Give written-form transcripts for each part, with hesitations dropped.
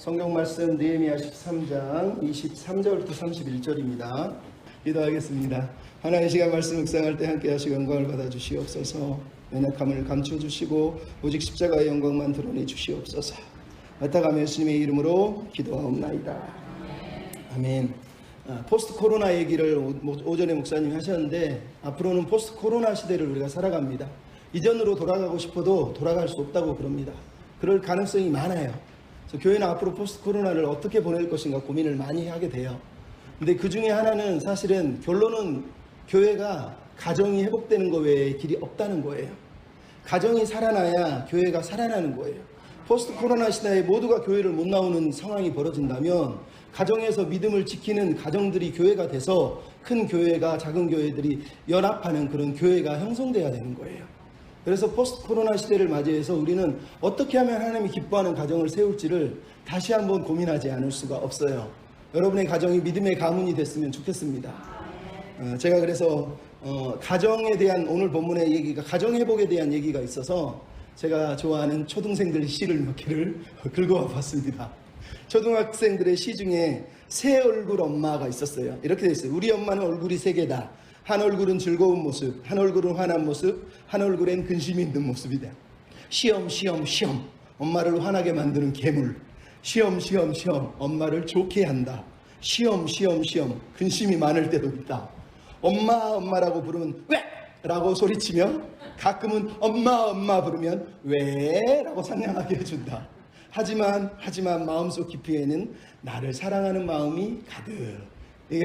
성경 말씀 느헤미야 13장 23절부터 31절입니다. 기도하겠습니다. 하나님 시간 말씀 묵상할 때 함께 하시고 영광을 받아 주시옵소서. 연약함을 감춰 주시고 오직 십자가의 영광만 드러내 주시옵소서. 맡아가며 예수님의 이름으로 기도하옵나이다. 아멘. 포스트 코로나 얘기를 오전에 목사님이 하셨는데, 앞으로는 포스트 코로나 시대를 우리가 살아갑니다. 이전으로 돌아가고 싶어도 돌아갈 수 없다고 그럽니다. 그럴 가능성이 많아요. 그래서 교회는 앞으로 포스트 코로나를 어떻게 보낼 것인가 고민을 많이 하게 돼요. 근데 그 중에 하나는 사실은 결론은 교회가 가정이 회복되는 것 외에 길이 없다는 거예요. 가정이 살아나야 교회가 살아나는 거예요. 포스트 코로나 시대에 모두가 교회를 못 나오는 상황이 벌어진다면 가정에서 믿음을 지키는 가정들이 교회가 돼서 큰 교회가 작은 교회들이 연합하는 그런 교회가 형성돼야 되는 거예요. 그래서 포스트 코로나 시대를 맞이해서 우리는 어떻게 하면 하나님이 기뻐하는 가정을 세울지를 다시 한번 고민하지 않을 수가 없어요. 여러분의 가정이 믿음의 가문이 됐으면 좋겠습니다. 제가 그래서 가정에 대한 오늘 본문의 얘기가 가정회복에 대한 얘기가 있어서 제가 좋아하는 초등생들 시를 몇 개를 긁어와 봤습니다. 초등학생들의 시 중에 새 얼굴 엄마가 있었어요. 이렇게 되어 있어요. 우리 엄마는 얼굴이 세 개다. 한 얼굴은 즐거운 모습, 한 얼굴은 화난 모습, 한 얼굴엔 근심이 있는 모습이다. 시험 시험 시험 엄마를 화나게 만드는 괴물. 시험 시험 시험 엄마를 좋게 한다. 시험 시험 시험 근심이 많을 때도 있다. 엄마 엄마라고 부르면 왜? 라고 소리치며 가끔은 엄마 엄마 부르면 왜? 라고 상냥하게 해준다. 하지만 마음속 깊이에는 나를 사랑하는 마음이 가득. 이게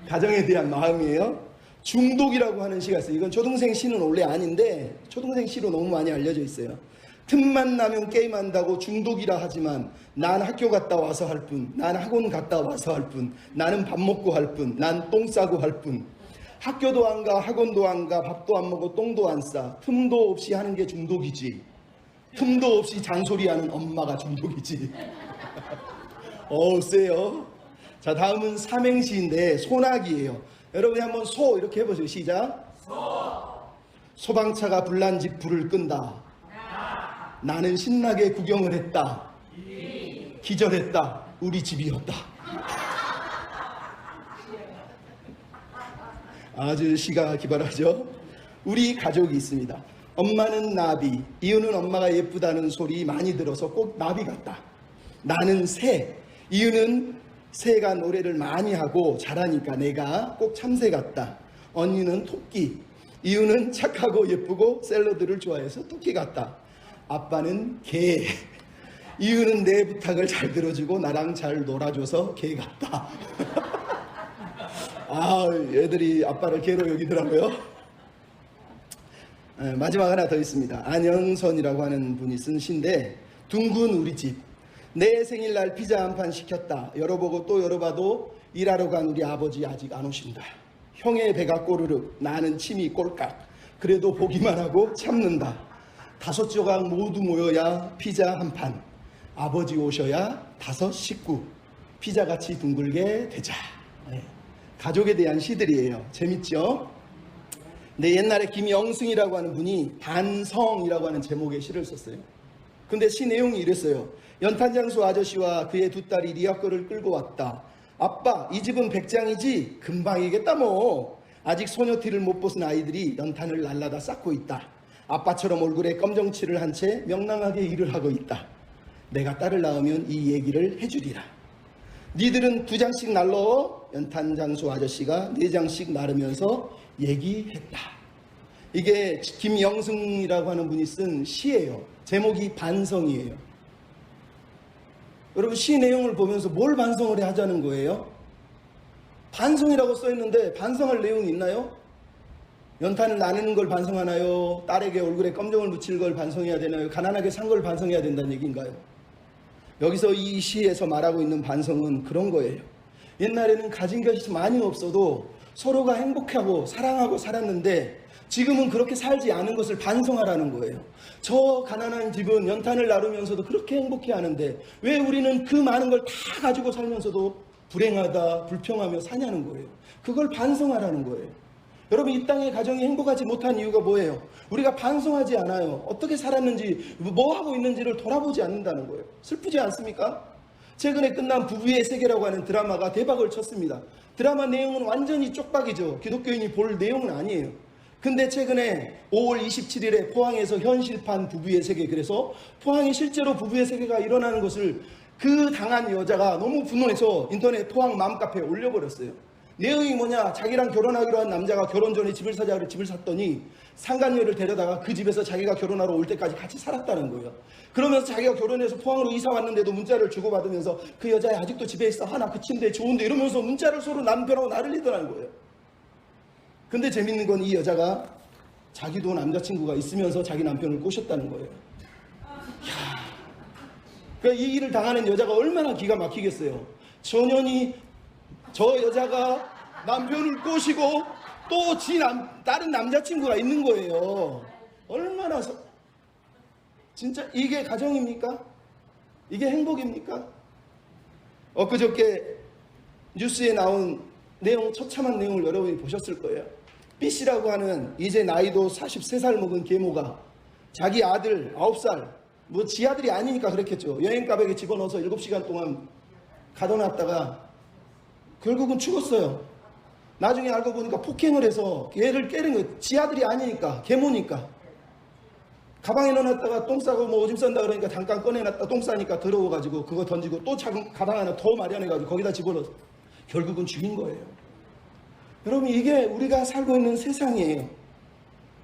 가정에 대한 마음이에요. 중독이라고 하는 시가 있어요. 이건 초등생 시는 원래 아닌데 초등생 시로 너무 많이 알려져 있어요. 틈만 나면 게임한다고 중독이라 하지만 난 학교 갔다 와서 할 뿐, 난 학원 갔다 와서 할 뿐, 나는 밥 먹고 할 뿐, 난 똥 싸고 할 뿐. 학교도 안 가, 학원도 안 가, 밥도 안 먹어, 똥도 안 싸. 틈도 없이 하는 게 중독이지. 틈도 없이 잔소리하는 엄마가 중독이지. 세요. 자, 다음은 삼행시인데 소나기예요. 여러분이 한번 소 이렇게 해보세요. 시작. 소방차가 불난 집 불을 끈다. 나는 신나게 구경을 했다. 기절했다. 우리 집이었다. 아주 시가 기발하죠. 우리 가족이 있습니다. 엄마는 나비. 이유는 엄마가 예쁘다는 소리 많이 들어서 꼭 나비 같다. 나는 새. 이유는 새가 노래를 많이 하고 잘하니까 내가 꼭 참새 같다. 언니는 토끼. 이유는 착하고 예쁘고 샐러드를 좋아해서 토끼 같다. 아빠는 개. 이유는 내 부탁을 잘 들어주고 나랑 잘 놀아줘서 개 같다. 애들이 아빠를 개로 여기더라고요. 마지막 하나 더 있습니다. 안영선이라고 하는 분이 쓴 시인데, 둥근 우리 집. 내 생일날 피자 한 판 시켰다. 열어보고 또 열어봐도 일하러 간 우리 아버지 아직 안 오신다. 형의 배가 꼬르륵, 나는 침이 꼴깍. 그래도 보기만 하고 참는다. 5조각 모두 모여야 피자 한 판. 아버지 오셔야 5 식구. 피자같이 둥글게 되자. 가족에 대한 시들이에요. 재밌죠? 근데 옛날에 김영승이라고 하는 분이 반성이라고 하는 제목의 시를 썼어요. 근데 시 내용이 이랬어요. 연탄장수 아저씨와 그의 두 딸이 리아거를 끌고 왔다. 아빠, 이 집은 백장이지? 금방이겠다 뭐. 아직 소녀티를 못 벗은 아이들이 연탄을 날라다 쌓고 있다. 아빠처럼 얼굴에 검정칠을 한 채 명랑하게 일을 하고 있다. 내가 딸을 낳으면 이 얘기를 해주리라. 니들은 2장씩 날러. 연탄장수 아저씨가 4장씩 나르면서 얘기했다. 이게 김영승이라고 하는 분이 쓴 시예요. 제목이 반성이에요. 여러분, 시 내용을 보면서 뭘 반성을 하자는 거예요? 반성이라고 써있는데 반성할 내용이 있나요? 연탄을 나누는 걸 반성하나요? 딸에게 얼굴에 검정을 묻힐 걸 반성해야 되나요? 가난하게 산 걸 반성해야 된다는 얘기인가요? 여기서 이 시에서 말하고 있는 반성은 그런 거예요. 옛날에는 가진 것이 많이 없어도 서로가 행복하고 사랑하고 살았는데 지금은 그렇게 살지 않은 것을 반성하라는 거예요. 저 가난한 집은 연탄을 나르면서도 그렇게 행복해 하는데 왜 우리는 그 많은 걸 다 가지고 살면서도 불행하다, 불평하며 사냐는 거예요. 그걸 반성하라는 거예요. 여러분, 이 땅의 가정이 행복하지 못한 이유가 뭐예요? 우리가 반성하지 않아요. 어떻게 살았는지, 뭐 하고 있는지를 돌아보지 않는다는 거예요. 슬프지 않습니까? 최근에 끝난 부부의 세계라고 하는 드라마가 대박을 쳤습니다. 드라마 내용은 완전히 쪽박이죠. 기독교인이 볼 내용은 아니에요. 근데 최근에 5월 27일에 포항에서 현실판 부부의 세계, 그래서 포항에 실제로 부부의 세계가 일어나는 것을 그 당한 여자가 너무 분노해서 인터넷 포항 맘카페에 올려버렸어요. 내용이 뭐냐, 자기랑 결혼하기로 한 남자가 결혼 전에 집을 사자고 집을 샀더니 상간녀를 데려다가 그 집에서 자기가 결혼하러 올 때까지 같이 살았다는 거예요. 그러면서 자기가 결혼해서 포항으로 이사 왔는데도 문자를 주고받으면서 그 여자애 아직도 집에 있어, 하나 그 침대 좋은데, 이러면서 문자를 서로 남편하고 나르리더라는 거예요. 근데 재밌는 건 이 여자가 자기도 남자친구가 있으면서 자기 남편을 꼬셨다는 거예요. 그러니까 이 일을 당하는 여자가 얼마나 기가 막히겠어요. 저 여자가 남편을 꼬시고 또 다른 남자친구가 있는 거예요. 얼마나 진짜 이게 가정입니까? 이게 행복입니까? 엊그저께 뉴스에 나온 내용, 처참한 내용을 여러분이 보셨을 거예요. B씨라고 하는 이제 나이도 43살 먹은 계모가 자기 아들 9살, 뭐 지 아들이 아니니까 그랬겠죠. 여행 가백에 집어넣어서 7시간 동안 가둬놨다가 결국은 죽었어요. 나중에 알고 보니까 폭행을 해서 얘를 깨는 거예요. 지 아들이 아니니까, 계모니까. 가방에 넣어놨다가 똥 싸고 뭐 오줌 싼다 그러니까 잠깐 꺼내놨다 똥 싸니까 더러워가지고 그거 던지고 또 작은 가방 하나 더 마련해가지고 거기다 집어넣어서 결국은 죽인 거예요. 여러분, 이게 우리가 살고 있는 세상이에요.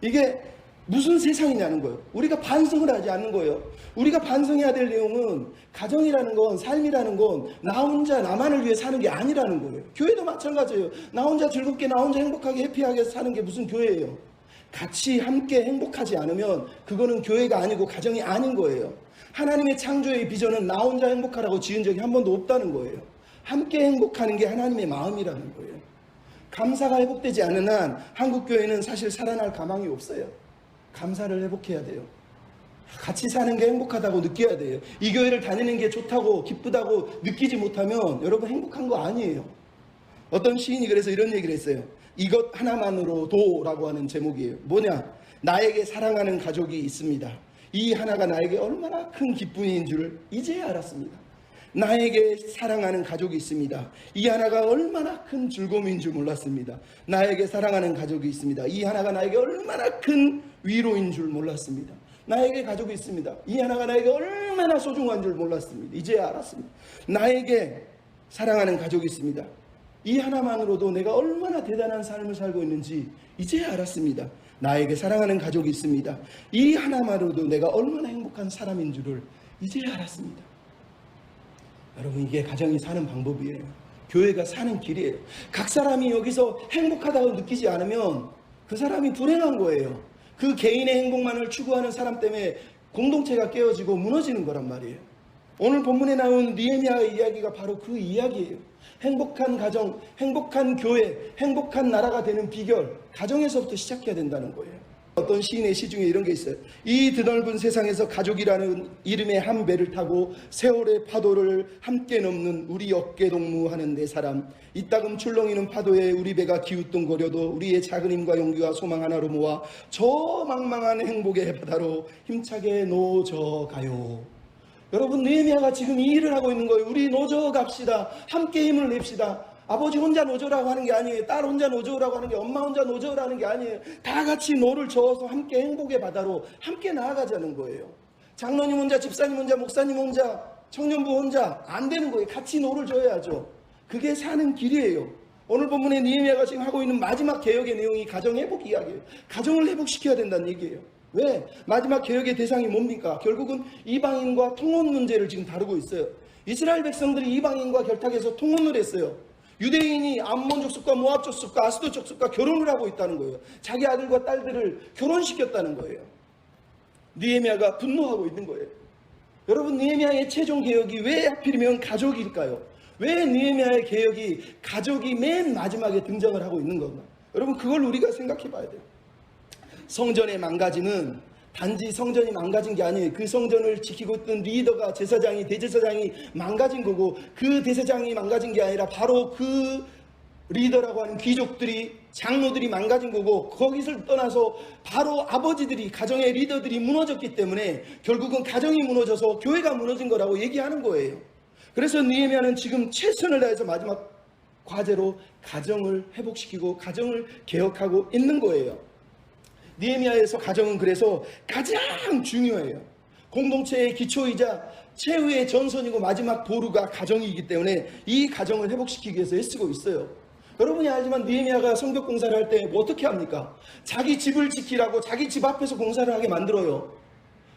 이게 무슨 세상이냐는 거예요. 우리가 반성을 하지 않는 거예요. 우리가 반성해야 될 내용은 가정이라는 건, 삶이라는 건 나 혼자 나만을 위해 사는 게 아니라는 거예요. 교회도 마찬가지예요. 나 혼자 즐겁게, 나 혼자 행복하게, 해피하게 사는 게 무슨 교회예요. 같이 함께 행복하지 않으면 그거는 교회가 아니고 가정이 아닌 거예요. 하나님의 창조의 비전은 나 혼자 행복하라고 지은 적이 한 번도 없다는 거예요. 함께 행복하는 게 하나님의 마음이라는 거예요. 감사가 회복되지 않는 한 한국교회는 사실 살아날 가망이 없어요. 감사를 회복해야 돼요. 같이 사는 게 행복하다고 느껴야 돼요. 이 교회를 다니는 게 좋다고 기쁘다고 느끼지 못하면 여러분 행복한 거 아니에요. 어떤 시인이 그래서 이런 얘기를 했어요. 이것 하나만으로도 라고 하는 제목이에요. 뭐냐, 나에게 사랑하는 가족이 있습니다. 이 하나가 나에게 얼마나 큰 기쁨인 줄 이제야 알았습니다. 나에게 사랑하는 가족이 있습니다. 이 하나가 얼마나 큰 즐거움인 줄 몰랐습니다. 나에게 사랑하는 가족이 있습니다. 이 하나가 나에게 얼마나 큰 위로인 줄 몰랐습니다. 나에게 가족이 있습니다. 이 하나가 나에게 얼마나 소중한 줄 몰랐습니다. 이제야 알았습니다. 나에게 사랑하는 가족이 있습니다. 이 하나만으로도 내가 얼마나 대단한 삶을 살고 있는지 이제야 알았습니다. 나에게 사랑하는 가족이 있습니다. 이 하나만으로도 내가 얼마나 행복한 사람인 줄을 이제야 알았습니다. 여러분, 이게 가정이 사는 방법이에요. 교회가 사는 길이에요. 각 사람이 여기서 행복하다고 느끼지 않으면 그 사람이 불행한 거예요. 그 개인의 행복만을 추구하는 사람 때문에 공동체가 깨어지고 무너지는 거란 말이에요. 오늘 본문에 나온 느헤미야의 이야기가 바로 그 이야기예요. 행복한 가정, 행복한 교회, 행복한 나라가 되는 비결, 가정에서부터 시작해야 된다는 거예요. 어떤 시인의 시 중에 이런 게 있어요. 이 드넓은 세상에서 가족이라는 이름의 한 배를 타고 세월의 파도를 함께 넘는 우리 어깨 동무하는 네 사람, 이따금 출렁이는 파도에 우리 배가 기우뚱거려도 우리의 작은 힘과 용기와 소망 하나로 모아 저 망망한 행복의 바다로 힘차게 노져가요. 여러분, 느헤미야가 지금 이 일을 하고 있는 거예요. 우리 노져갑시다. 함께 힘을 냅시다. 아버지 혼자 노조라고 하는 게 아니에요. 딸 혼자 노조라고 하는 게, 엄마 혼자 노조라는 게 아니에요. 다 같이 노를 저어서 함께 행복의 바다로 함께 나아가자는 거예요. 장로님 혼자, 집사님 혼자, 목사님 혼자, 청년부 혼자 안 되는 거예요. 같이 노를 저어야죠. 그게 사는 길이에요. 오늘 본문에 느헤미야가 지금 하고 있는 마지막 개혁의 내용이 가정 회복 이야기예요. 가정을 회복시켜야 된다는 얘기예요. 왜? 마지막 개혁의 대상이 뭡니까? 결국은 이방인과 통혼 문제를 지금 다루고 있어요. 이스라엘 백성들이 이방인과 결탁해서 통혼을 했어요. 유대인이 암몬 족속과 모압 족속과 아스도 족속과 결혼을 하고 있다는 거예요. 자기 아들과 딸들을 결혼시켰다는 거예요. 느헤미야가 분노하고 있는 거예요. 여러분, 느헤미야의 최종 개혁이 왜 하필이면 가족일까요? 왜 느헤미야의 개혁이 가족이 맨 마지막에 등장을 하고 있는 건가? 여러분, 그걸 우리가 생각해 봐야 돼요. 성전의 망가짐은 단지 성전이 망가진 게 아니에요. 그 성전을 지키고 있던 리더가, 제사장이, 대제사장이 망가진 거고, 그 대제사장이 망가진 게 아니라 바로 그 리더라고 하는 귀족들이, 장로들이 망가진 거고, 거기서 떠나서 바로 아버지들이, 가정의 리더들이 무너졌기 때문에 결국은 가정이 무너져서 교회가 무너진 거라고 얘기하는 거예요. 그래서 느헤미야는 지금 최선을 다해서 마지막 과제로 가정을 회복시키고 가정을 개혁하고 있는 거예요. 느헤미야에서 가정은 그래서 가장 중요해요. 공동체의 기초이자 최후의 전선이고 마지막 보루가 가정이기 때문에 이 가정을 회복시키기 위해서 애쓰고 있어요. 여러분이 알지만 느헤미야가 성벽 공사를 할 때 뭐 어떻게 합니까? 자기 집을 지키라고 자기 집 앞에서 공사를 하게 만들어요.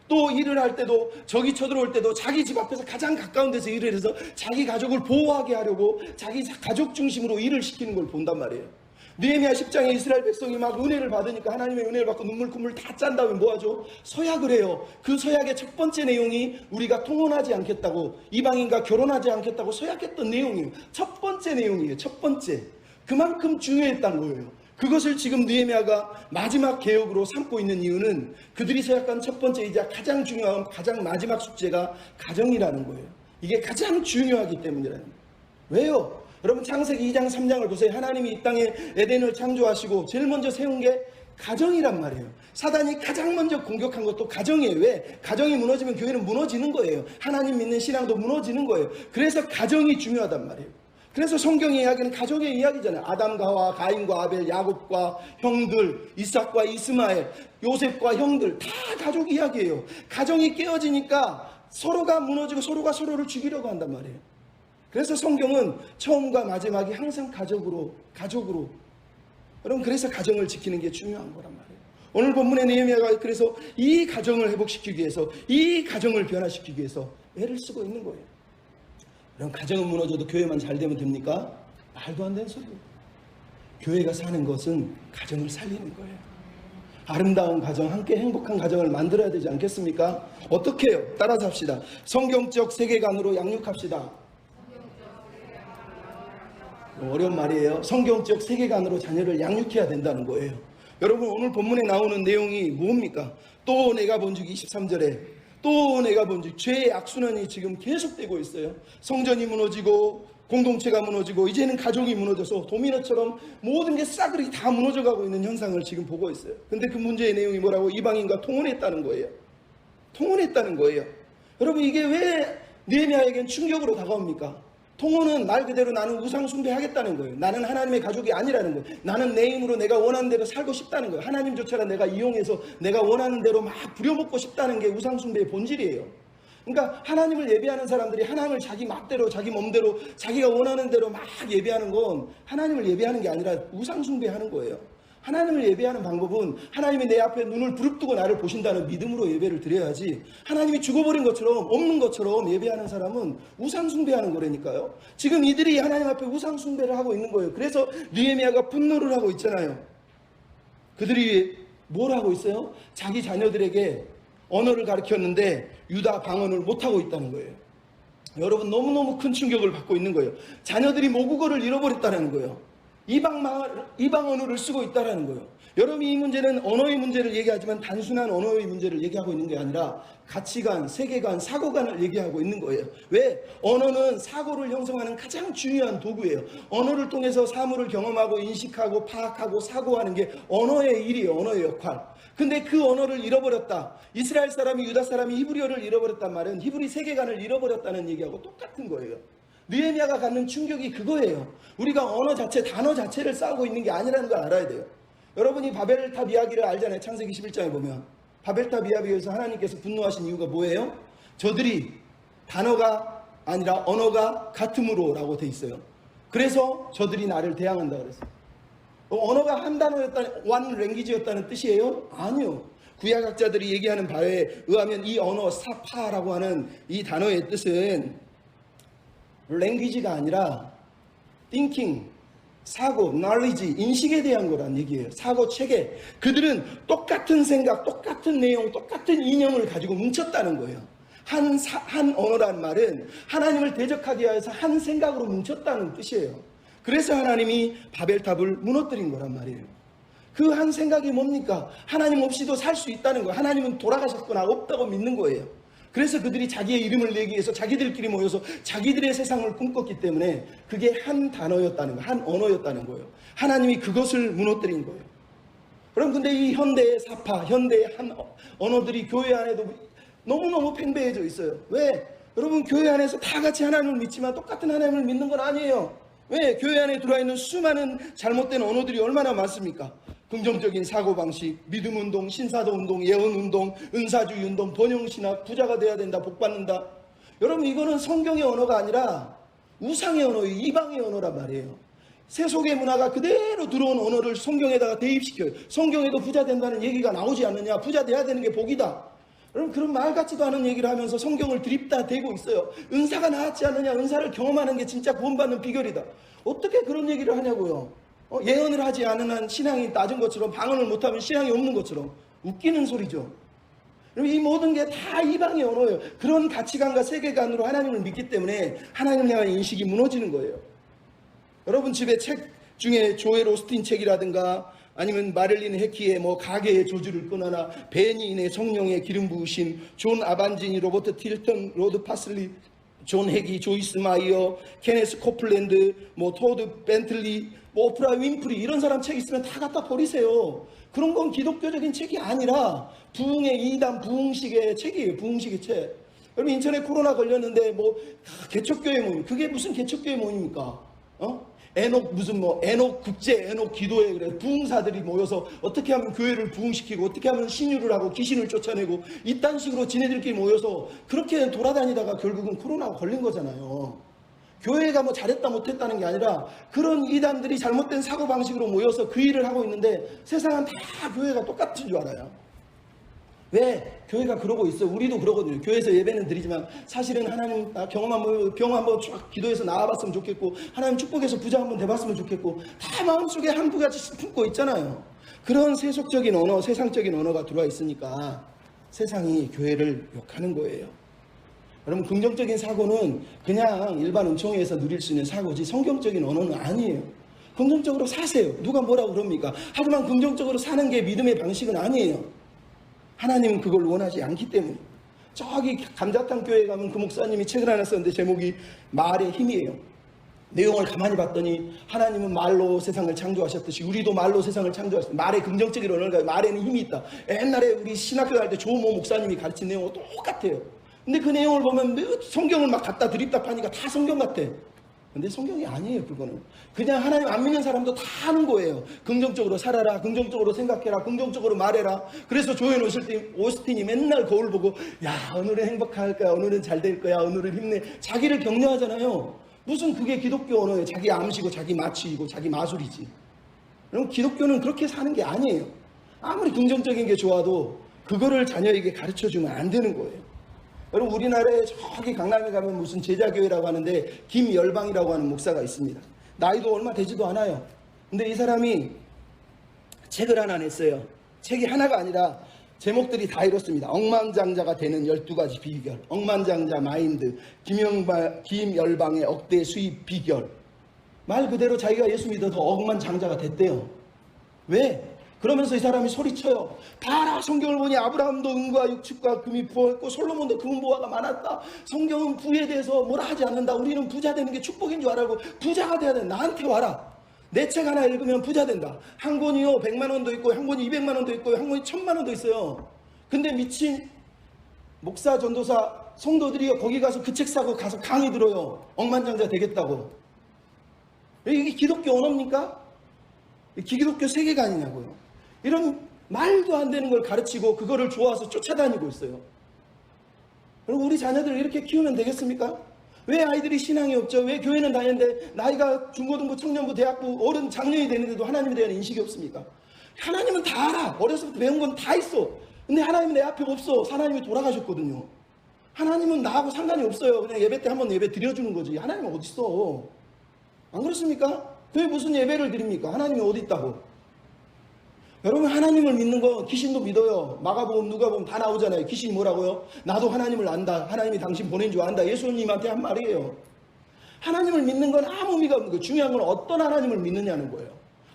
또 일을 할 때도, 적이 쳐들어올 때도 자기 집 앞에서 가장 가까운 데서 일을 해서 자기 가족을 보호하게 하려고 자기 가족 중심으로 일을 시키는 걸 본단 말이에요. 느헤미야 10장에 이스라엘 백성이 막 은혜를 받으니까, 하나님의 은혜를 받고 눈물 콧물 다 짠 다음에 뭐 하죠? 서약을 해요. 그 서약의 첫 번째 내용이 우리가 통혼하지 않겠다고, 이방인과 결혼하지 않겠다고 서약했던 내용이에요. 첫 번째 내용이에요. 첫 번째. 그만큼 중요했던 거예요. 그것을 지금 느헤미야가 마지막 개혁으로 삼고 있는 이유는 그들이 서약한 첫 번째이자 가장 중요한 가장 마지막 숙제가 가정이라는 거예요. 이게 가장 중요하기 때문이라는 거예요. 왜요? 여러분 창세기 2장 3장을 보세요. 하나님이 이 땅에 에덴을 창조하시고 제일 먼저 세운 게 가정이란 말이에요. 사단이 가장 먼저 공격한 것도 가정이에요. 왜? 가정이 무너지면 교회는 무너지는 거예요. 하나님 믿는 신앙도 무너지는 거예요. 그래서 가정이 중요하단 말이에요. 그래서 성경의 이야기는 가족의 이야기잖아요. 아담과 하와, 가인과 아벨, 야곱과 형들, 이삭과 이스마엘, 요셉과 형들, 다 가족 이야기예요. 가정이 깨어지니까 서로가 무너지고 서로가 서로를 죽이려고 한단 말이에요. 그래서 성경은 처음과 마지막이 항상 가족으로. 여러분, 그래서 가정을 지키는 게 중요한 거란 말이에요. 오늘 본문의 느헤미야가 그래서 이 가정을 회복시키기 위해서, 이 가정을 변화시키기 위해서 애를 쓰고 있는 거예요. 그럼 가정은 무너져도 교회만 잘 되면 됩니까? 말도 안 되는 소리예요. 교회가 사는 것은 가정을 살리는 거예요. 아름다운 가정, 함께 행복한 가정을 만들어야 되지 않겠습니까? 어떻게 해요? 따라서 합시다. 성경적 세계관으로 양육합시다. 어려운 말이에요. 성경적 세계관으로 자녀를 양육해야 된다는 거예요. 여러분, 오늘 본문에 나오는 내용이 뭡니까? 또 내가 본즉 23절에 또 내가 본즉 죄의 악순환이 지금 계속되고 있어요. 성전이 무너지고 공동체가 무너지고 이제는 가족이 무너져서 도미노처럼 모든 게 싸그리 다 무너져가고 있는 현상을 지금 보고 있어요. 근데 그 문제의 내용이 뭐라고? 이방인과 통혼했다는 거예요. 통혼했다는 거예요. 여러분, 이게 왜 느헤미야에겐 충격으로 다가옵니까? 통혼은 말 그대로 나는 우상 숭배하겠다는 거예요. 나는 하나님의 가족이 아니라는 거예요. 나는 내 힘으로 내가 원하는 대로 살고 싶다는 거예요. 하나님조차도 내가 이용해서 내가 원하는 대로 막 부려먹고 싶다는 게 우상 숭배의 본질이에요. 그러니까 하나님을 예배하는 사람들이 하나님을 자기 맛대로 자기 몸대로 자기가 원하는 대로 막 예배하는 건 하나님을 예배하는 게 아니라 우상 숭배하는 거예요. 하나님을 예배하는 방법은 하나님이 내 앞에 눈을 부릅뜨고 나를 보신다는 믿음으로 예배를 드려야지, 하나님이 죽어버린 것처럼 없는 것처럼 예배하는 사람은 우상 숭배하는 거라니까요. 지금 이들이 하나님 앞에 우상 숭배를 하고 있는 거예요. 그래서 느헤미야가 분노를 하고 있잖아요. 그들이 뭘 하고 있어요? 자기 자녀들에게 언어를 가르쳤는데 유다 방언을 못하고 있다는 거예요. 여러분, 너무너무 큰 충격을 받고 있는 거예요. 자녀들이 모국어를 잃어버렸다는 거예요. 이방 언어를 쓰고 있다는 거예요. 여러분, 이 문제는 언어의 문제를 얘기하지만 단순한 언어의 문제를 얘기하고 있는 게 아니라 가치관, 세계관, 사고관을 얘기하고 있는 거예요. 왜? 언어는 사고를 형성하는 가장 중요한 도구예요. 언어를 통해서 사물을 경험하고 인식하고 파악하고 사고하는 게 언어의 일이에요. 언어의 역할. 근데 그 언어를 잃어버렸다. 이스라엘 사람이, 유다 사람이 히브리어를 잃어버렸단 말은 히브리 세계관을 잃어버렸다는 얘기하고 똑같은 거예요. 느헤미야가 갖는 충격이 그거예요. 우리가 언어 자체, 단어 자체를 싸우고 있는 게 아니라는 걸 알아야 돼요. 여러분이 바벨탑 이야기를 알잖아요. 창세기 11장에 보면 바벨탑 이야기에서 하나님께서 분노하신 이유가 뭐예요? 저들이 단어가 아니라 언어가 같음으로 라고 돼 있어요. 그래서 저들이 나를 대항한다 그랬어요. 언어가 한 단어였다는, one language였다는 뜻이에요? 아니요. 구약학자들이 얘기하는 바에 의하면 이 언어 사파라고 하는 이 단어의 뜻은 랭귀지가 아니라 thinking, 사고, knowledge, 인식에 대한 거란 얘기예요. 사고, 체계. 그들은 똑같은 생각, 똑같은 내용, 똑같은 이념을 가지고 뭉쳤다는 거예요. 한 언어란 말은 하나님을 대적하기 위해서 한 생각으로 뭉쳤다는 뜻이에요. 그래서 하나님이 바벨탑을 무너뜨린 거란 말이에요. 그 한 생각이 뭡니까? 하나님 없이도 살 수 있다는 거예요. 하나님은 돌아가셨거나 없다고 믿는 거예요. 그래서 그들이 자기의 이름을 내기 위해서 자기들끼리 모여서 자기들의 세상을 꿈꿨기 때문에 그게 한 단어였다는 거예요. 한 언어였다는 거예요. 하나님이 그것을 무너뜨린 거예요. 그럼 근데 이 현대의 사파, 현대의 한 언어들이 교회 안에도 너무너무 팽배해져 있어요. 왜? 여러분, 교회 안에서 다 같이 하나님을 믿지만 똑같은 하나님을 믿는 건 아니에요. 왜? 교회 안에 들어와 있는 수많은 잘못된 언어들이 얼마나 많습니까? 긍정적인 사고방식, 믿음운동, 신사도운동, 예언운동, 은사주의 운동, 번영신학, 부자가 돼야 된다, 복받는다. 여러분, 이거는 성경의 언어가 아니라 우상의 언어예요. 이방의 언어란 말이에요. 세속의 문화가 그대로 들어온 언어를 성경에다가 대입시켜요. 성경에도 부자 된다는 얘기가 나오지 않느냐, 부자 돼야 되는 게 복이다. 여러분, 그런 말 같지도 않은 얘기를 하면서 성경을 드립다 대고 있어요. 은사가 나왔지 않느냐, 은사를 경험하는 게 진짜 구원받는 비결이다. 어떻게 그런 얘기를 하냐고요. 예언을 하지 않은 한 신앙이 낮은 것처럼, 방언을 못하면 신앙이 없는 것처럼. 웃기는 소리죠. 이 모든 게 다 이방의 언어예요. 그런 가치관과 세계관으로 하나님을 믿기 때문에 하나님을 향한 인식이 무너지는 거예요. 여러분 집에 책 중에 조엘 오스틴 책이라든가 아니면 마릴린 해키의 가계의 조주를 끊어나, 베니인의 성령의 기름 부으심, 존 아반지니, 로버트 틸턴, 로드 파슬리, 존 해기, 조이스 마이어, 케네스 코플랜드, 토드 벤틀리, 오프라 윈프리, 이런 사람 책 있으면 다 갖다 버리세요. 그런 건 기독교적인 책이 아니라 부흥의 이단, 부흥식의 책이에요. 부흥식의 책. 여러분, 인천에 코로나 걸렸는데 개척교회 모임, 그게 무슨 개척교회 모임입니까? 에녹 국제 에녹 기도회, 그래 부흥사들이 모여서 어떻게 하면 교회를 부흥시키고 어떻게 하면 신유를 하고 귀신을 쫓아내고 이딴 식으로 지네들끼리 모여서 그렇게 돌아다니다가 결국은 코로나가 걸린 거잖아요. 교회가 잘했다 못했다는 게 아니라 그런 이단들이 잘못된 사고방식으로 모여서 그 일을 하고 있는데 세상은 다 교회가 똑같은 줄 알아요. 왜? 교회가 그러고 있어요. 우리도 그러거든요. 교회에서 예배는 드리지만 사실은 하나님 병 한번 쫙 기도해서 나와봤으면 좋겠고, 하나님 축복해서 부자 한번 돼봤으면 좋겠고, 다 마음속에 한두 가지 품고 있잖아요. 그런 세속적인 언어, 세상적인 언어가 들어와 있으니까 세상이 교회를 욕하는 거예요. 여러분, 긍정적인 사고는 그냥 일반 은총회에서 누릴 수 있는 사고지 성경적인 언어는 아니에요. 긍정적으로 사세요. 누가 뭐라고 그럽니까? 하지만 긍정적으로 사는 게 믿음의 방식은 아니에요. 하나님은 그걸 원하지 않기 때문에. 저기 감자탕 교회에 가면 그 목사님이 책을 하나 썼는데 제목이 말의 힘이에요. 내용을 가만히 봤더니 하나님은 말로 세상을 창조하셨듯이 우리도 말로 세상을 창조하셨다. 말의 긍정적인 언어가, 말에는 힘이 있다. 옛날에 우리 신학교 갈 때 조모 목사님이 가르친 내용과 똑같아요. 근데 그 내용을 보면 성경을 막 갖다 드립다 파니까 다 성경 같아. 근데 성경이 아니에요. 그거는 그냥 하나님 안 믿는 사람도 다 하는 거예요. 긍정적으로 살아라, 긍정적으로 생각해라, 긍정적으로 말해라. 그래서 조엘 오스틴이 맨날 거울 보고, 야, 오늘은 행복할 거야, 오늘은 잘 될 거야, 오늘은 힘내, 자기를 격려하잖아요. 무슨 그게 기독교 언어예요. 자기 암시고 자기 마취이고 자기 마술이지. 그럼 기독교는 그렇게 사는 게 아니에요. 아무리 긍정적인 게 좋아도 그거를 자녀에게 가르쳐주면 안 되는 거예요. 여러분, 우리나라에 저기 강남에 가면 무슨 제자교회라고 하는데 김열방이라고 하는 목사가 있습니다. 나이도 얼마 되지도 않아요. 근데 이 사람이 책을 하나 냈어요. 책이 하나가 아니라 제목들이 다 이렇습니다. 억만장자가 되는 12가지 비결, 억만장자 마인드, 김열방의 억대 수입 비결. 말 그대로 자기가 예수 믿어서 억만장자가 됐대요. 왜? 그러면서 이 사람이 소리쳐요. 봐라, 성경을 보니 아브라함도 은과 육축과 금이 부었고 솔로몬도 금보화가 많았다. 성경은 부에 대해서 뭐라 하지 않는다. 우리는 부자 되는 게 축복인 줄 알고 부자가 돼야 돼. 나한테 와라. 내 책 하나 읽으면 부자 된다. 한 권이요 100만 원도 있고, 한 권이 200만 원도 있고, 한 권이 1000만 원도 있어요. 근데 미친 목사, 전도사, 성도들이 거기 가서 그 책 사고 가서 강의 들어요. 억만장자 되겠다고. 이게 기독교 언어입니까? 기독교 세계관이냐고요. 이런 말도 안 되는 걸 가르치고 그거를 좋아서 쫓아다니고 있어요. 그리고 우리 자녀들을 이렇게 키우면 되겠습니까? 왜 아이들이 신앙이 없죠? 왜 교회는 다니는데 나이가 중고등부, 청년부, 대학부, 어른, 장년이 되는데도 하나님에 대한 인식이 없습니까? 하나님은 다 알아. 어려서부터 배운 건 다 있어. 근데 하나님은 내 앞에 없어. 하나님이 돌아가셨거든요. 하나님은 나하고 상관이 없어요. 그냥 예배 때 한번 예배 드려주는 거지. 하나님은 어디 있어? 안 그렇습니까? 왜 무슨 예배를 드립니까? 하나님이 어디 있다고? 여러분, 하나님을 믿는 거 귀신도 믿어요. 마가복음, 누가복음 다 나오잖아요. 귀신이 뭐라고요? 나도 하나님을 안다. 하나님이 당신 보낸 줄 안다. 예수님한테 한 말이에요. 하나님을 믿는 건 아무 의미가 없는 거예요. 중요한 건 어떤 하나님을 믿느냐는 거예요.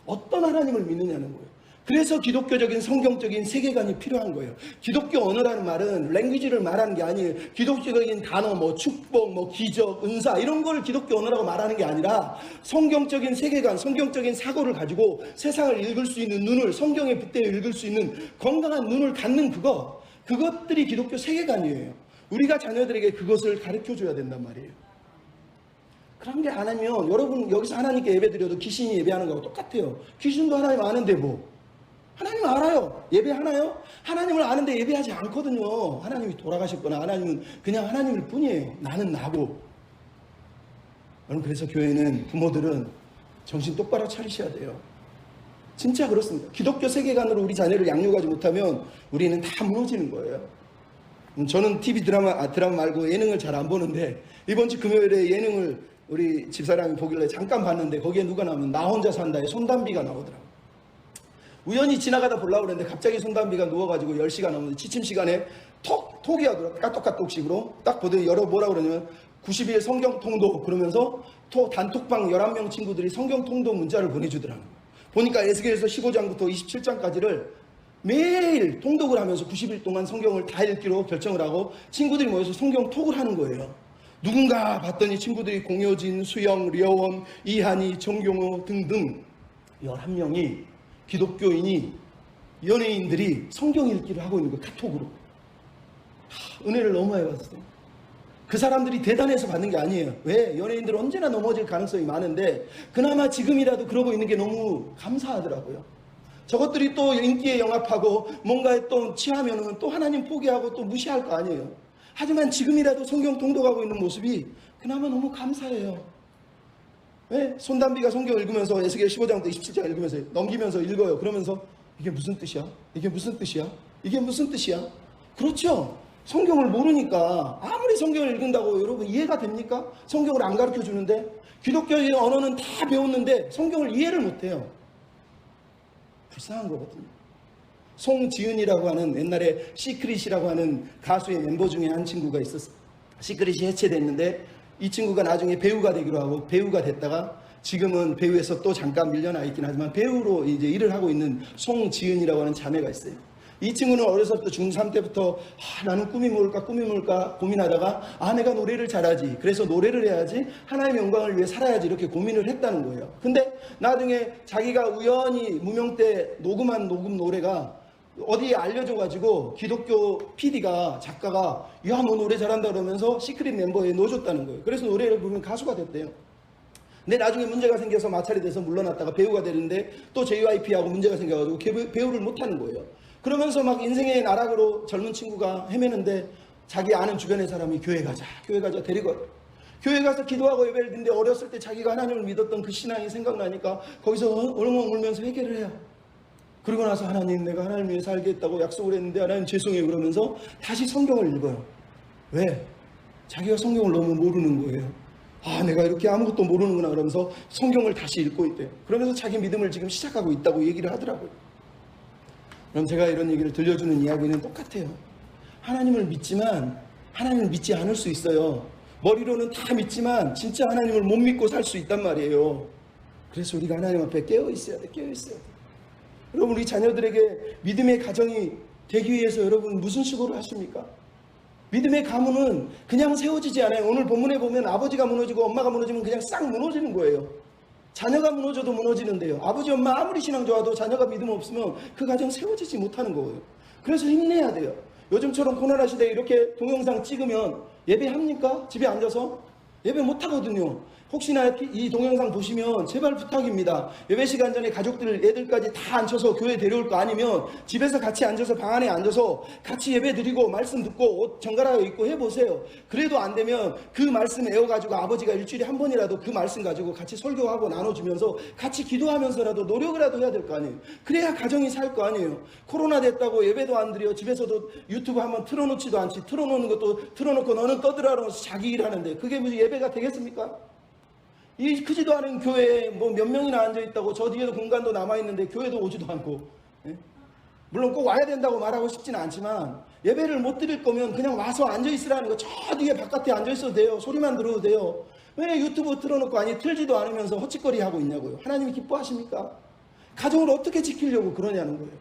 어떤 하나님을 믿느냐는 거예요. 그래서 기독교적인 성경적인 세계관이 필요한 거예요. 기독교 언어라는 말은 랭귀지를 말하는 게 아니에요. 기독교적인 단어, 축복, 기적, 은사 이런 걸 기독교 언어라고 말하는 게 아니라 성경적인 세계관, 성경적인 사고를 가지고 세상을 읽을 수 있는 눈을, 성경에 빗대어 읽을 수 있는 건강한 눈을 갖는 그것들이 기독교 세계관이에요. 우리가 자녀들에게 그것을 가르쳐줘야 된단 말이에요. 그런 게 안 하면 여러분 여기서 하나님께 예배드려도 귀신이 예배하는 거하고 똑같아요. 귀신도 하나님 아는데 뭐. 하나님 알아요. 예배하나요? 하나님을 아는데 예배하지 않거든요. 하나님이 돌아가셨거나 하나님은 그냥 하나님일 뿐이에요. 나는 나고. 여러분 그래서 교회는 부모들은 정신 똑바로 차리셔야 돼요. 진짜 그렇습니다. 기독교 세계관으로 우리 자녀를 양육하지 못하면 우리는 다 무너지는 거예요. 저는 TV 드라마 말고 예능을 잘 안 보는데 이번 주 금요일에 예능을 우리 집사람이 보길래 잠깐 봤는데 거기에 누가 나오면 나 혼자 산다에 손담비가 나오더라고요. 우연히 지나가다 보려고 그랬는데 갑자기 손담비가 누워가지고 10시간 넘는데 취침 시간에 톡이 하더라고요. 까똑까똑식으로 딱 보더니 뭐라 그러냐면 90일 성경 통독 그러면서 단톡방 11명 친구들이 성경 통독 문자를 보내주더라고요. 보니까 에스겔서 15장부터 27장까지를 매일 통독을 하면서 90일 동안 성경을 다 읽기로 결정을 하고 친구들이 모여서 성경 톡을 하는 거예요. 누군가 봤더니 친구들이 공효진, 수영, 려원, 이한이, 정경호 등등 11명이 기독교인이 연예인들이 성경 읽기를 하고 있는 거예요. 카톡으로. 은혜를 너무 많이 받았어요. 그 사람들이 대단해서 받는 게 아니에요. 왜? 연예인들은 언제나 넘어질 가능성이 많은데 그나마 지금이라도 그러고 있는 게 너무 감사하더라고요. 저것들이 또 인기에 영합하고 뭔가에 또 취하면은 또 하나님 포기하고 또 무시할 거 아니에요. 하지만 지금이라도 성경 통독하고 있는 모습이 그나마 너무 감사해요. 왜? 손담비가 성경 읽으면서 에스겔 15장부터 27장 읽으면서 넘기면서 읽어요. 그러면서 이게 무슨 뜻이야? 이게 무슨 뜻이야? 이게 무슨 뜻이야? 그렇죠? 성경을 모르니까 아무리 성경을 읽는다고 여러분 이해가 됩니까? 성경을 안 가르쳐 주는데 기독교의 언어는 다 배웠는데 성경을 이해를 못해요. 불쌍한 거거든요. 송지은이라고 하는 옛날에 시크릿이라고 하는 가수의 멤버 중에 한 친구가 있었어요. 시크릿이 해체됐는데 이 친구가 나중에 배우가 되기로 하고 배우가 됐다가 지금은 배우에서 또 잠깐 밀려나 있긴 하지만 배우로 이제 일을 하고 있는 송지은이라고 하는 자매가 있어요. 이 친구는 어려서부터 중3 때부터 나는 꿈이 뭘까 고민하다가 내가 노래를 잘하지. 그래서 노래를 해야지. 하나님의 영광을 위해 살아야지. 이렇게 고민을 했다는 거예요. 근데 나중에 자기가 우연히 무명 때 녹음한 노래가 어디에 알려줘가지고 기독교 PD가 작가가 야 너 노래 잘한다 그러면서 시크릿 멤버에 넣어줬다는 거예요. 그래서 노래를 부르면 가수가 됐대요. 근데 나중에 문제가 생겨서 마찰이 돼서 물러났다가 배우가 되는데 또 JYP하고 문제가 생겨가지고 배우를 못하는 거예요. 그러면서 막 인생의 나락으로 젊은 친구가 헤매는데 자기 아는 주변의 사람이 교회 가자 데리고 와요. 교회 가서 기도하고 예배를 드는데 어렸을 때 자기가 하나님을 믿었던 그 신앙이 생각나니까 거기서 엉엉 울면서 회개를 해요. 그러고 나서 하나님 내가 하나님 위해 살겠다고 약속을 했는데 하나님 죄송해요 그러면서 다시 성경을 읽어요. 왜? 자기가 성경을 너무 모르는 거예요. 내가 이렇게 아무것도 모르는구나 그러면서 성경을 다시 읽고 있대요. 그러면서 자기 믿음을 지금 시작하고 있다고 얘기를 하더라고요. 그럼 제가 이런 얘기를 들려주는 이야기는 똑같아요. 하나님을 믿지만 하나님을 믿지 않을 수 있어요. 머리로는 다 믿지만 진짜 하나님을 못 믿고 살 수 있단 말이에요. 그래서 우리가 하나님 앞에 깨어 있어야 돼. 여러분 우리 자녀들에게 믿음의 가정이 되기 위해서 여러분 무슨 수고를 하십니까? 믿음의 가문은 그냥 세워지지 않아요. 오늘 본문에 보면 아버지가 무너지고 엄마가 무너지면 그냥 싹 무너지는 거예요. 자녀가 무너져도 무너지는데요. 아버지 엄마 아무리 신앙 좋아도 자녀가 믿음 없으면 그 가정 세워지지 못하는 거예요. 그래서 힘내야 돼요. 요즘처럼 코로나 시대에 이렇게 동영상 찍으면 예배합니까? 집에 앉아서? 예배 못하거든요. 혹시나 이 동영상 보시면 제발 부탁입니다. 예배 시간 전에 가족들 애들까지 다 앉혀서 교회 데려올 거 아니면 집에서 같이 앉아서 방 안에 앉아서 같이 예배 드리고 말씀 듣고 옷 정갈하게 입고 해보세요. 그래도 안 되면 그 말씀 외워가지고 아버지가 일주일에 한 번이라도 그 말씀 가지고 같이 설교하고 나눠주면서 같이 기도하면서라도 노력이라도 해야 될 거 아니에요. 그래야 가정이 살 거 아니에요. 코로나 됐다고 예배도 안 드려. 집에서도 유튜브 한번 틀어놓지도 않지. 틀어놓는 것도 틀어놓고 너는 떠들어라면서 자기 일하는데 그게 무슨 예배가 되겠습니까? 이 크지도 않은 교회에 뭐 몇 명이나 앉아있다고 저 뒤에도 공간도 남아있는데 교회도 오지도 않고 물론 꼭 와야 된다고 말하고 싶지는 않지만 예배를 못 드릴 거면 그냥 와서 앉아있으라는 거. 저 뒤에 바깥에 앉아있어도 돼요. 소리만 들어도 돼요. 왜 유튜브 틀어놓고 틀지도 않으면서 헛짓거리 하고 있냐고요. 하나님이 기뻐하십니까? 가정을 어떻게 지키려고 그러냐는 거예요.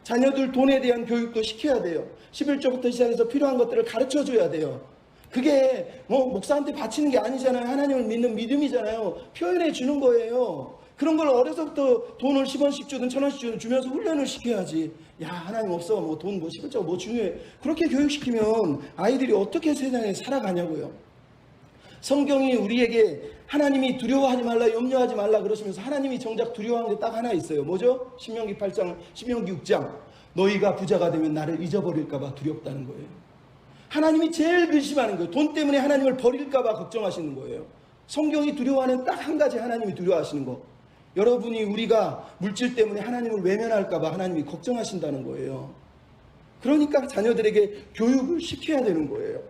자녀들 돈에 대한 교육도 시켜야 돼요. 11조부터 시작해서 필요한 것들을 가르쳐줘야 돼요. 그게 목사한테 바치는 게 아니잖아요. 하나님을 믿는 믿음이잖아요. 표현해 주는 거예요. 그런 걸 어려서부터 돈을 10원씩 주든 1000원씩 주면서 훈련을 시켜야지. 야, 하나님 없어. 뭐 돈 뭐 시급자고 뭐 중요해. 그렇게 교육시키면 아이들이 어떻게 세상에 살아가냐고요. 성경이 우리에게 하나님이 두려워하지 말라, 염려하지 말라 그러시면서 하나님이 정작 두려워하는 게 딱 하나 있어요. 뭐죠? 신명기 8장, 신명기 6장. 너희가 부자가 되면 나를 잊어버릴까 봐 두렵다는 거예요. 하나님이 제일 근심하는 거예요. 돈 때문에 하나님을 버릴까 봐 걱정하시는 거예요. 성경이 두려워하는 딱 한 가지 하나님이 두려워하시는 거. 여러분이 우리가 물질 때문에 하나님을 외면할까 봐 하나님이 걱정하신다는 거예요. 그러니까 자녀들에게 교육을 시켜야 되는 거예요.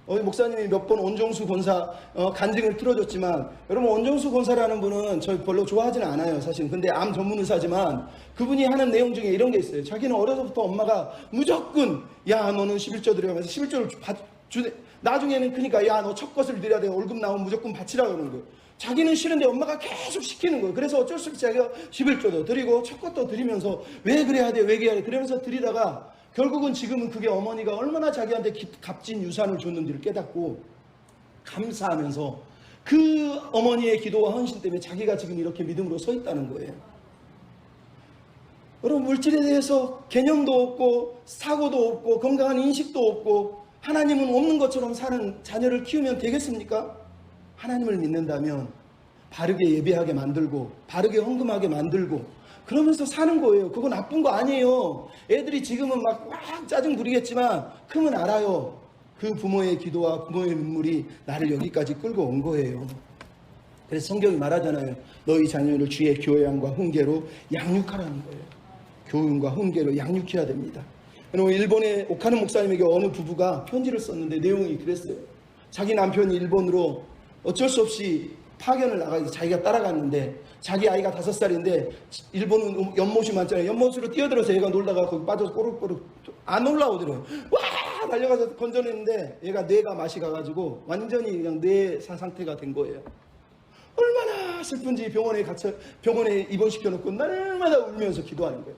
목사님이 몇 번 온정수 권사 간증을 틀어줬지만, 여러분 온정수 권사라는 분은 저 별로 좋아하지는 않아요 사실. 근데 암 전문 의사지만 그분이 하는 내용 중에 이런 게 있어요. 자기는 어려서부터 엄마가 무조건 야 너는 11조 드려면서 11조를 주네. 나중에는 그러니까 야 너 첫 것을 드려야 돼. 월급 나오면 무조건 바치라 그러는 거예요. 자기는 싫은데 엄마가 계속 시키는 거예요. 그래서 어쩔 수 없이 자기가 11조도 드리고 첫 것도 드리면서 왜 그래야 돼 왜 그래야 돼 그러면서 드리다가 결국은 지금은 그게 어머니가 얼마나 자기한테 값진 유산을 줬는지를 깨닫고 감사하면서 그 어머니의 기도와 헌신 때문에 자기가 지금 이렇게 믿음으로 서 있다는 거예요. 여러분 물질에 대해서 개념도 없고 사고도 없고 건강한 인식도 없고 하나님은 없는 것처럼 사는 자녀를 키우면 되겠습니까? 하나님을 믿는다면 바르게 예배하게 만들고 바르게 헌금하게 만들고 그러면서 사는 거예요. 그거 나쁜 거 아니에요. 애들이 지금은 막 짜증 부리겠지만 크면 알아요. 그 부모의 기도와 부모의 눈물이 나를 여기까지 끌고 온 거예요. 그래서 성경이 말하잖아요. 너희 자녀를 주의 교양과 훈계로 양육하라는 거예요. 교훈과 훈계로 양육해야 됩니다. 그리고 일본의 오카노 목사님에게 어느 부부가 편지를 썼는데 내용이 그랬어요. 자기 남편이 일본으로 어쩔 수 없이 파견을 나가서 자기가 따라갔는데 자기 아이가 5살인데 일본은 연못이 많잖아요. 연못으로 뛰어들어서 얘가 놀다가 거기 빠져서 꼬르꼬르 안 올라오더래요. 와 달려가서 건져냈는데 얘가 뇌가 맛이 가가지고 완전히 그냥 뇌 상태가 된 거예요. 얼마나 슬픈지 병원에 입원시켜놓고 날마다 울면서 기도하는 거예요.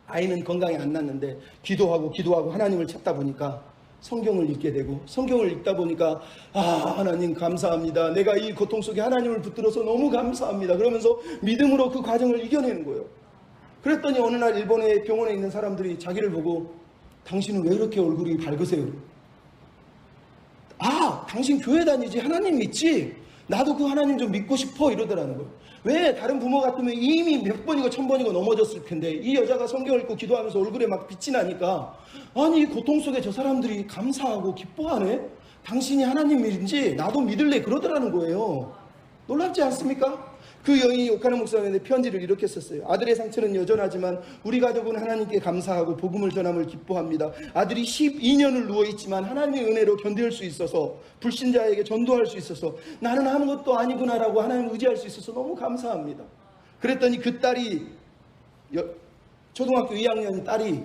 아이는 건강이 안 났는데 기도하고 하나님을 찾다 보니까 성경을 읽게 되고 성경을 읽다 보니까 하나님 감사합니다. 내가 이 고통 속에 하나님을 붙들어서 너무 감사합니다. 그러면서 믿음으로 그 과정을 이겨내는 거예요. 그랬더니 어느 날 일본의 병원에 있는 사람들이 자기를 보고 당신은 왜 이렇게 얼굴이 밝으세요? 당신 교회 다니지 하나님 믿지? 나도 그 하나님 좀 믿고 싶어 이러더라는 거예요. 왜 다른 부모 같으면 이미 몇 번이고 1000번이고 넘어졌을 텐데 이 여자가 성경을 읽고 기도하면서 얼굴에 막 빛이 나니까 아니 고통 속에 저 사람들이 감사하고 기뻐하네? 당신이 하나님인지 나도 믿을래 그러더라는 거예요. 놀랍지 않습니까? 그 여인이 오카노 목사님의 편지를 이렇게 썼어요. 아들의 상처는 여전하지만 우리 가족은 하나님께 감사하고 복음을 전함을 기뻐합니다. 아들이 12년을 누워있지만 하나님의 은혜로 견딜 수 있어서 불신자에게 전도할 수 있어서 나는 아무것도 아니구나라고 하나님을 의지할 수 있어서 너무 감사합니다. 그랬더니 그 딸이 초등학교 2학년 딸이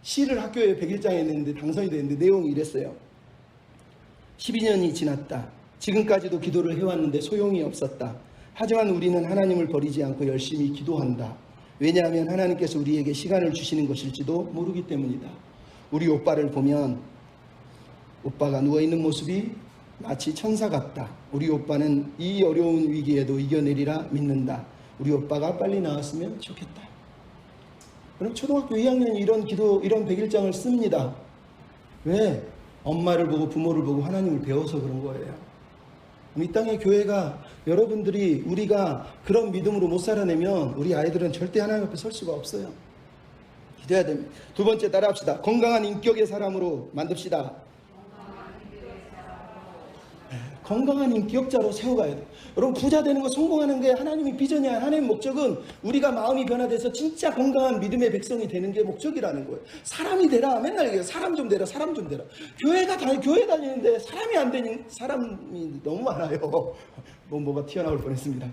시를 학교에 100일장에 냈는데 당선이 됐는데 내용이 이랬어요. 12년이 지났다. 지금까지도 기도를 해왔는데 소용이 없었다. 하지만 우리는 하나님을 버리지 않고 열심히 기도한다. 왜냐하면 하나님께서 우리에게 시간을 주시는 것일지도 모르기 때문이다. 우리 오빠를 보면 오빠가 누워있는 모습이 마치 천사 같다. 우리 오빠는 이 어려운 위기에도 이겨내리라 믿는다. 우리 오빠가 빨리 나왔으면 좋겠다. 그럼 초등학교 2학년이 이런 100일장을 씁니다. 왜? 엄마를 보고 부모를 보고 하나님을 배워서 그런 거예요. 이 땅의 교회가 여러분들이 우리가 그런 믿음으로 못 살아내면 우리 아이들은 절대 하나님 앞에 설 수가 없어요. 기도해야 됩니다. 두 번째 따라합시다. 건강한 인격의 사람으로 만듭시다. 건강한 인격자로 세워가야 돼요. 여러분 부자 되는 거 성공하는 게 하나님의 비전이야. 하나님의 목적은 우리가 마음이 변화돼서 진짜 건강한 믿음의 백성이 되는 게 목적이라는 거예요. 사람이 되라. 맨날 얘기해요. 사람 좀 되라. 사람 좀 되라. 교회 다니는데 사람이 안 되는 사람이 너무 많아요. 뭐가 튀어나올 뻔했습니다.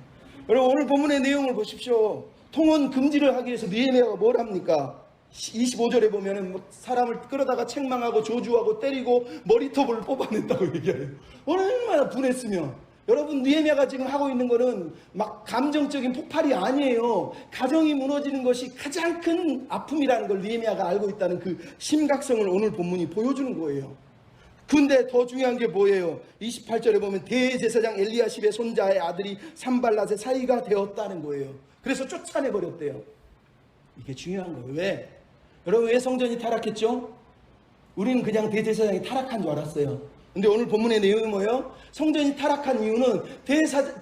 여러분 오늘 본문의 내용을 보십시오. 통원 금지를 하기 위해서 느헤미야가 뭘 합니까? 25절에 보면은 사람을 끌어다가 책망하고 저주하고 때리고 머리톱을 뽑아냈다고 얘기해요. 얼마나 분했으면. 여러분 느헤미야가 지금 하고 있는 거는 막 감정적인 폭발이 아니에요. 가정이 무너지는 것이 가장 큰 아픔이라는 걸 느헤미야가 알고 있다는 그 심각성을 오늘 본문이 보여주는 거예요. 근데 더 중요한 게 뭐예요? 28절에 보면 대제사장 엘리야십의 손자의 아들이 산발랏의 사이가 되었다는 거예요. 그래서 쫓아내버렸대요. 이게 중요한 거예요. 왜? 여러분, 왜 성전이 타락했죠? 우리는 그냥 대제사장이 타락한 줄 알았어요. 근데 오늘 본문의 내용이 뭐예요? 성전이 타락한 이유는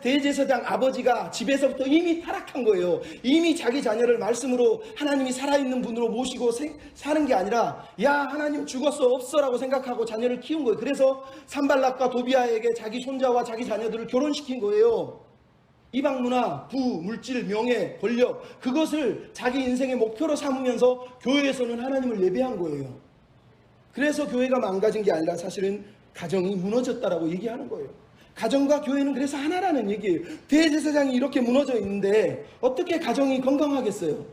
대제사장 아버지가 집에서부터 이미 타락한 거예요. 이미 자기 자녀를 말씀으로 하나님이 살아있는 분으로 모시고 사는 게 아니라, 야, 하나님 죽었어 없어라고 생각하고 자녀를 키운 거예요. 그래서 산발락과 도비아에게 자기 손자와 자기 자녀들을 결혼시킨 거예요. 이방 문화, 부, 물질, 명예, 권력, 그것을 자기 인생의 목표로 삼으면서 교회에서는 하나님을 예배한 거예요. 그래서 교회가 망가진 게 아니라 사실은 가정이 무너졌다라고 얘기하는 거예요. 가정과 교회는 그래서 하나라는 얘기예요. 대제사장이 이렇게 무너져 있는데 어떻게 가정이 건강하겠어요?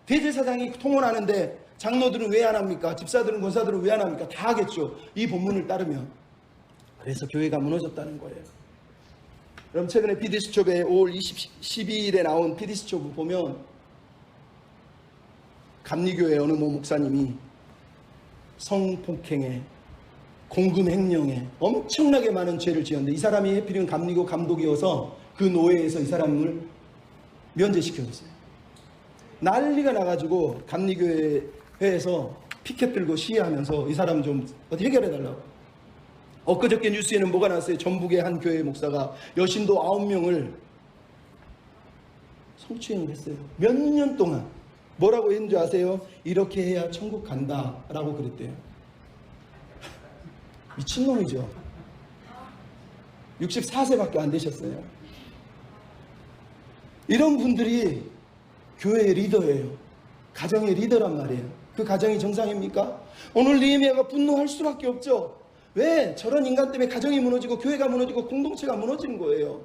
대제사장이 통원하는데 장로들은 왜 안 합니까? 집사들은 권사들은 왜 안 합니까? 다 하겠죠. 이 본문을 따르면. 그래서 교회가 무너졌다는 거예요. 그럼 최근에 PD수첩에 5월 12일에 나온 PD수첩을 보면 감리교회 어느 목사님이 성폭행에 공금횡령에 엄청나게 많은 죄를 지었는데, 이 사람이 해필이면 감리교 감독이어서 그 노예에서 이 사람을 면제시켜줬어요. 난리가 나가지고 감리교회에서 피켓 들고 시위하면서 이 사람 좀 어디 해결해달라고. 엊그저께 뉴스에는 뭐가 나왔어요? 전북의 한 교회 목사가 여신도 9명을 성추행을 했어요. 몇 년 동안. 뭐라고 했는지 아세요? 이렇게 해야 천국 간다 라고 그랬대요. 미친놈이죠. 64세밖에 안 되셨어요. 이런 분들이 교회의 리더예요. 가정의 리더란 말이에요. 그 가정이 정상입니까? 오늘 느헤미야가 분노할 수밖에 없죠. 왜? 저런 인간 때문에 가정이 무너지고 교회가 무너지고 공동체가 무너지는 거예요.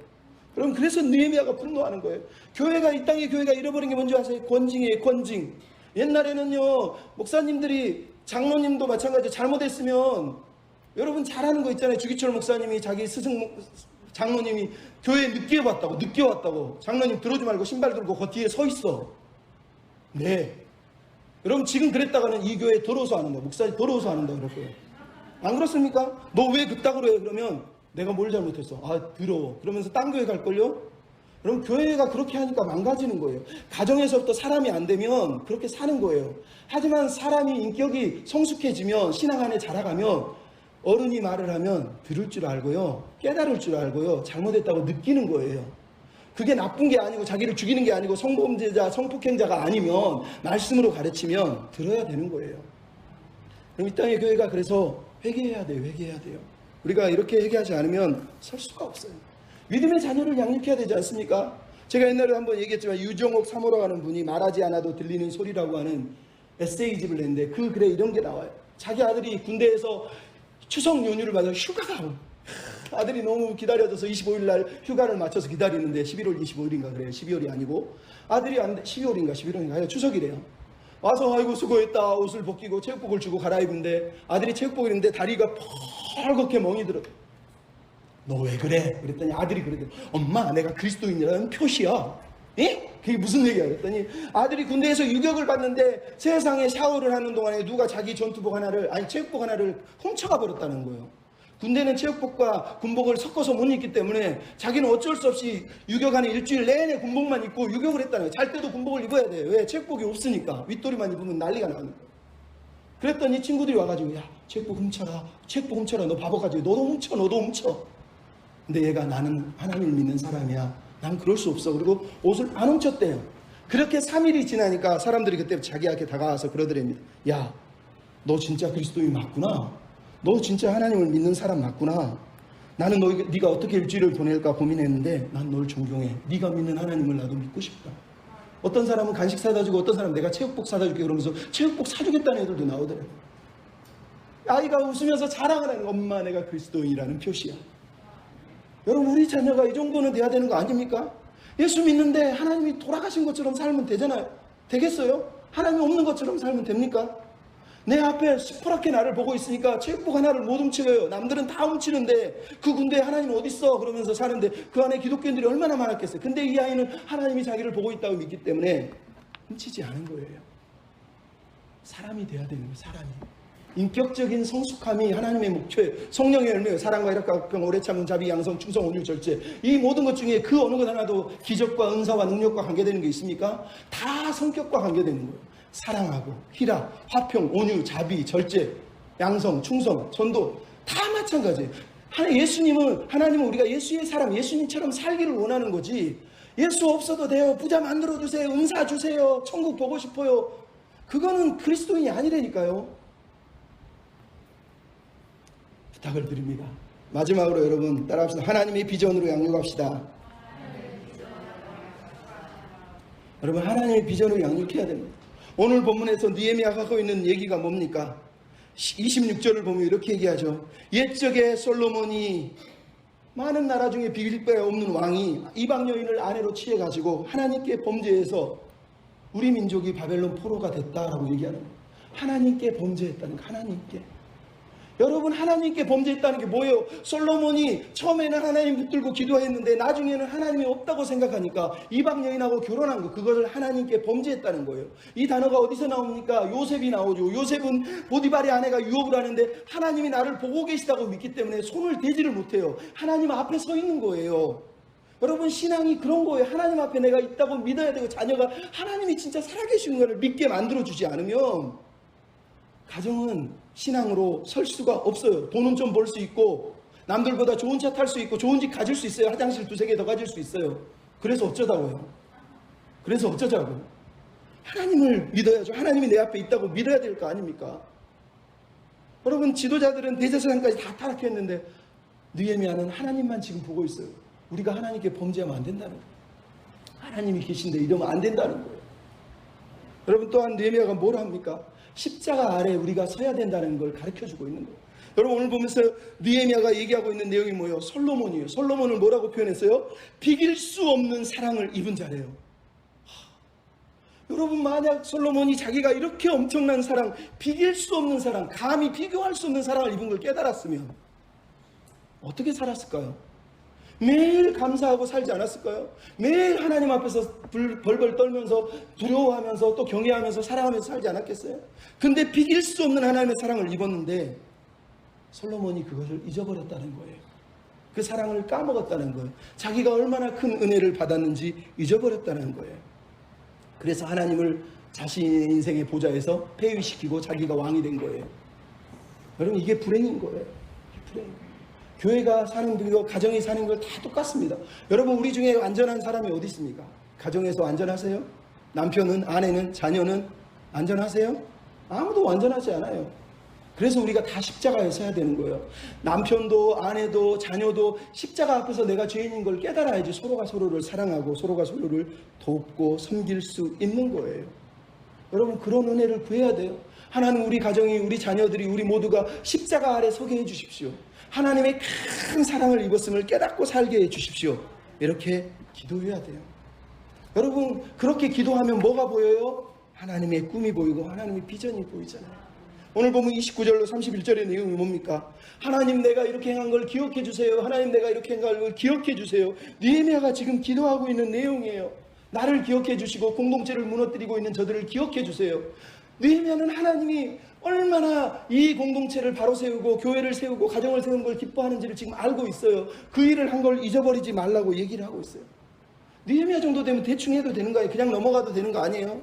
그럼 그래서 느헤미야가 분노하는 거예요. 교회가, 이 땅의 교회가 잃어버린 게 뭔지 아세요? 권징이에요. 권징. 옛날에는요, 목사님들이, 장로님도 마찬가지로 잘못했으면 여러분 잘 아는 거 있잖아요. 주기철 목사님이 자기 스승 장로님이 교회에 늦게 왔다고 장로님 들어오지 말고 신발 들고 그 뒤에 서 있어. 네. 여러분 지금 그랬다가는 이 교회 더러워서 하는 거야. 목사님 더러워서 하는다 그럴 거예요. 안 그렇습니까? 너 왜 그따구로 해? 그러면 내가 뭘 잘못했어? 아, 더러워. 그러면서 딴 교회 갈걸요? 그럼 교회가 그렇게 하니까 망가지는 거예요. 가정에서부터 사람이 안 되면 그렇게 사는 거예요. 하지만 사람이 인격이 성숙해지면, 신앙 안에 자라가면, 어른이 말을 하면 들을 줄 알고요, 깨달을 줄 알고요, 잘못했다고 느끼는 거예요. 그게 나쁜 게 아니고 자기를 죽이는 게 아니고 성범죄자, 성폭행자가 아니면 말씀으로 가르치면 들어야 되는 거예요. 그럼 이 땅의 교회가 그래서 회개해야 돼요. 회개해야 돼요. 우리가 이렇게 회개하지 않으면 설 수가 없어요. 믿음의 자녀를 양육해야 되지 않습니까? 제가 옛날에 한번 얘기했지만 유정옥 사모라고 하는 분이 말하지 않아도 들리는 소리라고 하는 에세이집을 냈는데 그 글에 이런 게 나와요. 자기 아들이 군대에서 추석 연휴를 맞아 휴가가 온. 아들이 너무 기다려져서 25일 날 휴가를 맞춰서 기다리는데 11월 25일인가 그래요. 12월이 아니고 아들이 안 돼. 12월인가 11월인가 추석이래요. 와서 아이고 수고했다 옷을 벗기고 체육복을 주고 갈아입은데 아들이 체육복을 입는데 다리가 펄겋게 멍이 들어. 너 왜 그래? 그랬더니 아들이 그러더니 엄마 내가 그리스도인이라는 표시야. 예? 그게 무슨 얘기야? 그랬더니 아들이 군대에서 유격을 받는데 세상에 샤워를 하는 동안에 누가 자기 전투복 하나를, 아니 체육복 하나를 훔쳐가 버렸다는 거예요. 군대는 체육복과 군복을 섞어서 못 입기 때문에 자기는 어쩔 수 없이 유격하는 일주일 내내 군복만 입고 유격을 했다는 거예요. 잘 때도 군복을 입어야 돼요. 왜? 체육복이 없으니까. 윗도리만 입으면 난리가 나는 거예요. 그랬더니 친구들이 와가지고 야 체육복 훔쳐라, 체육복 훔쳐라, 너 바보가지고 너도 훔쳐, 너도 훔쳐. 근데 얘가 나는 하나님을 믿는 사람이야, 난 그럴 수 없어. 그리고 옷을 안 훔쳤대요. 그렇게 3일이 지나니까 사람들이 그때 자기한테 다가와서 그러더랍니다. 야, 너 진짜 그리스도인 맞구나. 너 진짜 하나님을 믿는 사람 맞구나. 나는 네가 어떻게 일주일을 보낼까 고민했는데 난 널 존경해. 네가 믿는 하나님을 나도 믿고 싶다. 어떤 사람은 간식 사다 주고 어떤 사람은 내가 체육복 사다 줄게 그러면서 체육복 사주겠다는 애들도 나오더래요. 아이가 웃으면서 자랑을 하는 엄마 내가 그리스도인이라는 표시야. 여러분 우리 자녀가 이 정도는 돼야 되는 거 아닙니까? 예수 믿는데 하나님이 돌아가신 것처럼 살면 되잖아요. 되겠어요? 하나님이 없는 것처럼 살면 됩니까? 내 앞에 시퍼렇게 나를 보고 있으니까 체육복 하나를 못 훔쳐요. 남들은 다 훔치는데 그 군대에 하나님 어디 있어? 그러면서 사는데 그 안에 기독교인들이 얼마나 많았겠어요. 근데 이 아이는 하나님이 자기를 보고 있다고 믿기 때문에 훔치지 않은 거예요. 사람이 돼야 되는 거예요. 사람이. 인격적인 성숙함이 하나님의 목표예요. 성령의 열매예요. 사랑과 희락과 평, 오래 참음, 자비, 양성, 충성, 온유, 절제. 이 모든 것 중에 그 어느 것 하나도 기적과 은사와 능력과 관계되는 게 있습니까? 다 성격과 관계되는 거예요. 사랑하고 희락, 화평, 온유, 자비, 절제, 양성, 충성, 전도 다 마찬가지예요. 하나님은 우리가 예수의 사람, 예수님처럼 살기를 원하는 거지. 예수 없어도 돼요. 부자 만들어주세요. 은사 주세요. 천국 보고 싶어요. 그거는 그리스도인이 아니라니까요. 부탁을 드립니다. 마지막으로 여러분 따라합시다. 하나님의 비전으로 양육합시다. 여러분 하나님의 비전으로 양육해야 됩니다. 오늘 본문에서 느헤미야가 하고 있는 얘기가 뭡니까? 26절을 보면 이렇게 얘기하죠. 옛적에 솔로몬이 많은 나라 중에 비길 바 없는 왕이 이방 여인을 아내로 취해가지고 하나님께 범죄해서 우리 민족이 바벨론 포로가 됐다라고 얘기하는 거예요. 하나님께 범죄했다는 거. 하나님께. 여러분 하나님께 범죄했다는 게 뭐예요? 솔로몬이 처음에는 하나님 붙들고 기도했는데 나중에는 하나님이 없다고 생각하니까 이방 여인하고 결혼한 거, 그것을 하나님께 범죄했다는 거예요. 이 단어가 어디서 나옵니까? 요셉이 나오죠. 요셉은 보디발의 아내가 유혹을 하는데 하나님이 나를 보고 계시다고 믿기 때문에 손을 대지를 못해요. 하나님 앞에 서 있는 거예요. 여러분 신앙이 그런 거예요. 하나님 앞에 내가 있다고 믿어야 되고, 자녀가 하나님이 진짜 살아계신 것을 믿게 만들어주지 않으면 가정은 신앙으로 설 수가 없어요. 돈은 좀 벌 수 있고 남들보다 좋은 차 탈 수 있고 좋은 집 가질 수 있어요. 화장실 2-3개 더 가질 수 있어요. 그래서 어쩌다고요? 그래서 어쩌자고요? 하나님을 믿어야죠. 하나님이 내 앞에 있다고 믿어야 될 거 아닙니까? 여러분 지도자들은 대제사장까지 다 타락했는데 느헤미야는 하나님만 지금 보고 있어요. 우리가 하나님께 범죄하면 안 된다는 거예요. 하나님이 계신데 이러면 안 된다는 거예요. 여러분 또한 느헤미야가 뭘 합니까? 십자가 아래 우리가 서야 된다는 걸 가르쳐주고 있는 거예요. 여러분 오늘 보면서 느헤미야가 얘기하고 있는 내용이 뭐예요? 솔로몬이에요. 솔로몬을 뭐라고 표현했어요? 비길 수 없는 사랑을 입은 자래요. 여러분 만약 솔로몬이 자기가 이렇게 엄청난 사랑, 비길 수 없는 사랑, 감히 비교할 수 없는 사랑을 입은 걸 깨달았으면 어떻게 살았을까요? 매일 감사하고 살지 않았을까요? 매일 하나님 앞에서 벌벌 떨면서 두려워하면서 또 경외하면서 사랑하면서 살지 않았겠어요? 근데 비길 수 없는 하나님의 사랑을 입었는데 솔로몬이 그것을 잊어버렸다는 거예요. 그 사랑을 까먹었다는 거예요. 자기가 얼마나 큰 은혜를 받았는지 잊어버렸다는 거예요. 그래서 하나님을 자신의 인생의 보좌에서 폐위시키고 자기가 왕이 된 거예요. 여러분 이게 불행인 거예요. 이게 불행인 거예요. 교회가 사는 거, 가정이 사는 거 다 똑같습니다. 여러분 우리 중에 안전한 사람이 어디 있습니까? 가정에서 안전하세요? 남편은, 아내는, 자녀는 안전하세요? 아무도 안전하지 않아요. 그래서 우리가 다 십자가에 서야 되는 거예요. 남편도 아내도 자녀도 십자가 앞에서 내가 죄인인 걸 깨달아야지 서로가 서로를 사랑하고 서로가 서로를 돕고 섬길 수 있는 거예요. 여러분 그런 은혜를 구해야 돼요. 하나님 우리 가정이, 우리 자녀들이, 우리 모두가 십자가 아래 서게 해주십시오. 하나님의 큰 사랑을 입었음을 깨닫고 살게 해주십시오. 이렇게 기도해야 돼요. 여러분 그렇게 기도하면 뭐가 보여요? 하나님의 꿈이 보이고 하나님의 비전이 보이잖아요. 오늘 보면 29절로 31절의 내용이 뭡니까? 하나님 내가 이렇게 행한 걸 기억해 주세요. 하나님 내가 이렇게 행한 걸 기억해 주세요. 느헤미야가 지금 기도하고 있는 내용이에요. 나를 기억해 주시고 공동체를 무너뜨리고 있는 저들을 기억해 주세요. 느헤미야는 하나님이 얼마나 이 공동체를 바로 세우고 교회를 세우고 가정을 세우는 걸 기뻐하는지를 지금 알고 있어요. 그 일을 한 걸 잊어버리지 말라고 얘기를 하고 있어요. 느헤미야 정도 되면 대충 해도 되는 거예요. 그냥 넘어가도 되는 거 아니에요?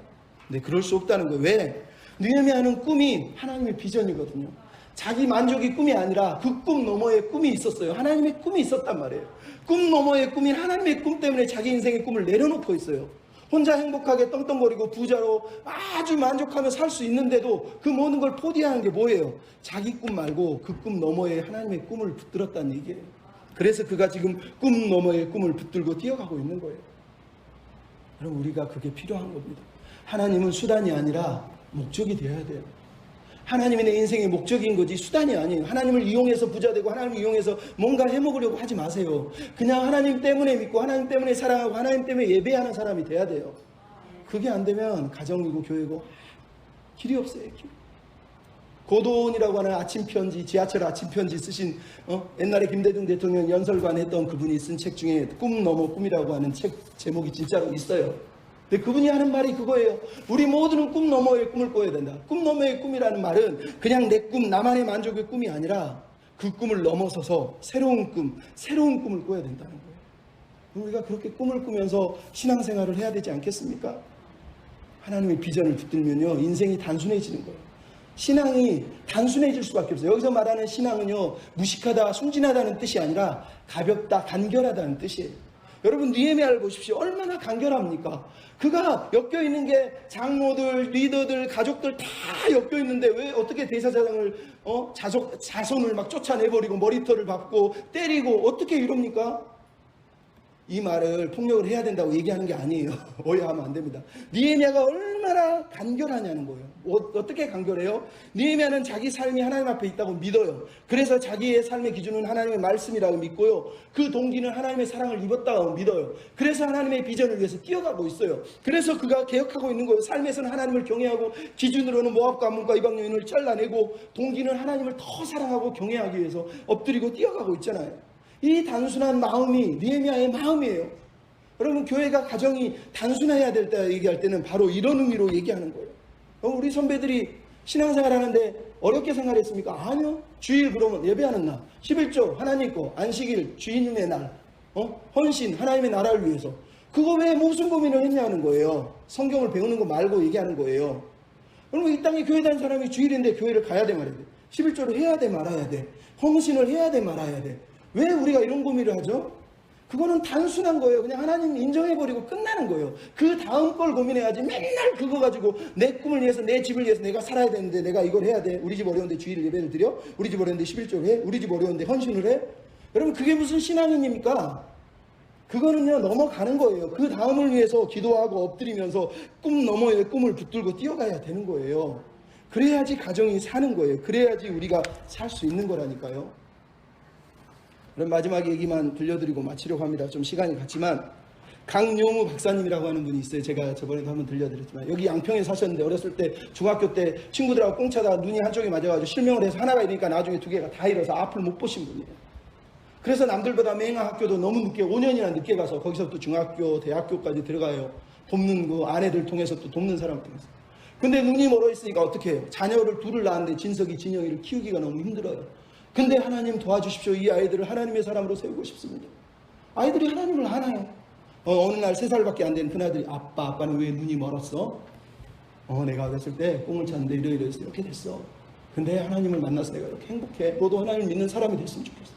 네, 그럴 수 없다는 거예요. 왜? 느헤미야는 꿈이 하나님의 비전이거든요. 자기 만족이 꿈이 아니라 그 꿈 너머에 꿈이 있었어요. 하나님의 꿈이 있었단 말이에요. 꿈 너머의 꿈인 하나님의 꿈 때문에 자기 인생의 꿈을 내려놓고 있어요. 혼자 행복하게 떵떵거리고 부자로 아주 만족하며 살 수 있는데도 그 모든 걸 포기하는 게 뭐예요? 자기 꿈 말고 그 꿈 너머에 하나님의 꿈을 붙들었다는 얘기예요. 그래서 그가 지금 꿈 너머의 꿈을 붙들고 뛰어가고 있는 거예요. 여러분 우리가 그게 필요한 겁니다. 하나님은 수단이 아니라 목적이 되어야 돼요. 하나님이 내 인생의 목적인 거지 수단이 아니에요. 하나님을 이용해서 부자 되고 하나님을 이용해서 뭔가 해먹으려고 하지 마세요. 그냥 하나님 때문에 믿고 하나님 때문에 사랑하고 하나님 때문에 예배하는 사람이 돼야 돼요. 그게 안 되면 가정이고 교회고 길이 없어요. 길. 고도원이라고 하는 아침편지, 지하철 아침편지 쓰신 옛날에 김대중 대통령 연설관 했던 그분이 쓴 책 중에 꿈 넘어 꿈이라고 하는 책 제목이 진짜로 있어요. 근데 그분이 하는 말이 그거예요. 우리 모두는 꿈 너머의 꿈을 꿔야 된다. 꿈 너머의 꿈이라는 말은 그냥 내 꿈, 나만의 만족의 꿈이 아니라 그 꿈을 넘어서서 새로운 꿈을 꿔야 된다는 거예요. 우리가 그렇게 꿈을 꾸면서 신앙생활을 해야 되지 않겠습니까? 하나님의 비전을 붙들면요, 인생이 단순해지는 거예요. 신앙이 단순해질 수밖에 없어요. 여기서 말하는 신앙은요, 무식하다, 순진하다는 뜻이 아니라 가볍다, 간결하다는 뜻이에요. 여러분, 느헤미야를 보십시오. 얼마나 간결합니까? 그가 엮여있는 게 장모들, 리더들, 가족들 다 엮여있는데 왜 어떻게 대제사장을 자손을 막 쫓아내버리고 머리털을 밟고 때리고 어떻게 이럽니까? 이 말을 폭력을 해야 된다고 얘기하는 게 아니에요. 오해하면 안 됩니다. 느헤미야가 얼마나 간결하냐는 거예요. 어떻게 간결해요? 느헤미야는 자기 삶이 하나님 앞에 있다고 믿어요. 그래서 자기의 삶의 기준은 하나님의 말씀이라고 믿고요. 그 동기는 하나님의 사랑을 입었다고 믿어요. 그래서 하나님의 비전을 위해서 뛰어가고 있어요. 그래서 그가 개혁하고 있는 거예요. 삶에서는 하나님을 경외하고 기준으로는 모압과 암몬과 이방 여인을 잘라내고 동기는 하나님을 더 사랑하고 경외하기 위해서 엎드리고 뛰어가고 있잖아요. 이 단순한 마음이 느헤미야의 마음이에요. 여러분, 교회가 가정이 단순해야 될 때 얘기할 때는 바로 이런 의미로 얘기하는 거예요. 우리 선배들이 신앙생활 하는데 어렵게 생활했습니까? 아니요. 주일 그러면 예배하는 날, 11조 하나님 거, 안식일 주인의 날, 헌신 하나님의 나라를 위해서. 그거 왜 무슨 고민을 했냐는 거예요. 성경을 배우는 거 말고 얘기하는 거예요. 그러면 이 땅에 교회 다니는 사람이 주일인데 교회를 가야 돼 말아야 돼. 11조를 해야 돼 말아야 돼. 헌신을 해야 돼 말아야 돼. 왜 우리가 이런 고민을 하죠? 그거는 단순한 거예요. 그냥 하나님 인정해버리고 끝나는 거예요. 그 다음 걸 고민해야지. 맨날 그거 가지고 내 꿈을 위해서, 내 집을 위해서 내가 살아야 되는데 내가 이걸 해야 돼. 우리 집 어려운데 주일 예배를 드려? 우리 집 어려운데 11조를 해? 우리 집 어려운데 헌신을 해? 여러분, 그게 무슨 신앙입니까? 그거는요, 넘어가는 거예요. 그 다음을 위해서 기도하고 엎드리면서 꿈 너머의 꿈을 붙들고 뛰어가야 되는 거예요. 그래야지 가정이 사는 거예요. 그래야지 우리가 살 수 있는 거라니까요. 그럼 마지막 얘기만 들려드리고 마치려고 합니다. 좀 시간이 갔지만, 강용우 박사님이라고 하는 분이 있어요. 제가 저번에도 한번 들려드렸지만, 여기 양평에 사셨는데 어렸을 때 중학교 때 친구들하고 꽁차다가 눈이 한쪽에 맞아가지고 실명을 해서 하나가 잃으니까 나중에 두 개가 다 잃어서 앞을 못 보신 분이에요. 그래서 남들보다 맹학교도 너무 늦게 5년이나 늦게 가서 거기서부터 중학교, 대학교까지 들어가요. 돕는 그 아내들 통해서 또 돕는 사람 통해서. 근데 눈이 멀어 있으니까 어떻게 해요? 자녀를 둘을 낳았는데 진석이, 진영이를 키우기가 너무 힘들어요. 근데 하나님 도와주십시오. 이 아이들을 하나님의 사람으로 세우고 싶습니다. 아이들이 하나님을 아나요. 어느 날 3살밖에 안 된 큰아들이 아빠는 왜 눈이 멀었어? 내가 어렸을 때 꿈을 찼는데 이러이러해서 이렇게 됐어. 근데 하나님을 만나서 내가 이렇게 행복해. 너도 하나님을 믿는 사람이 됐으면 좋겠어.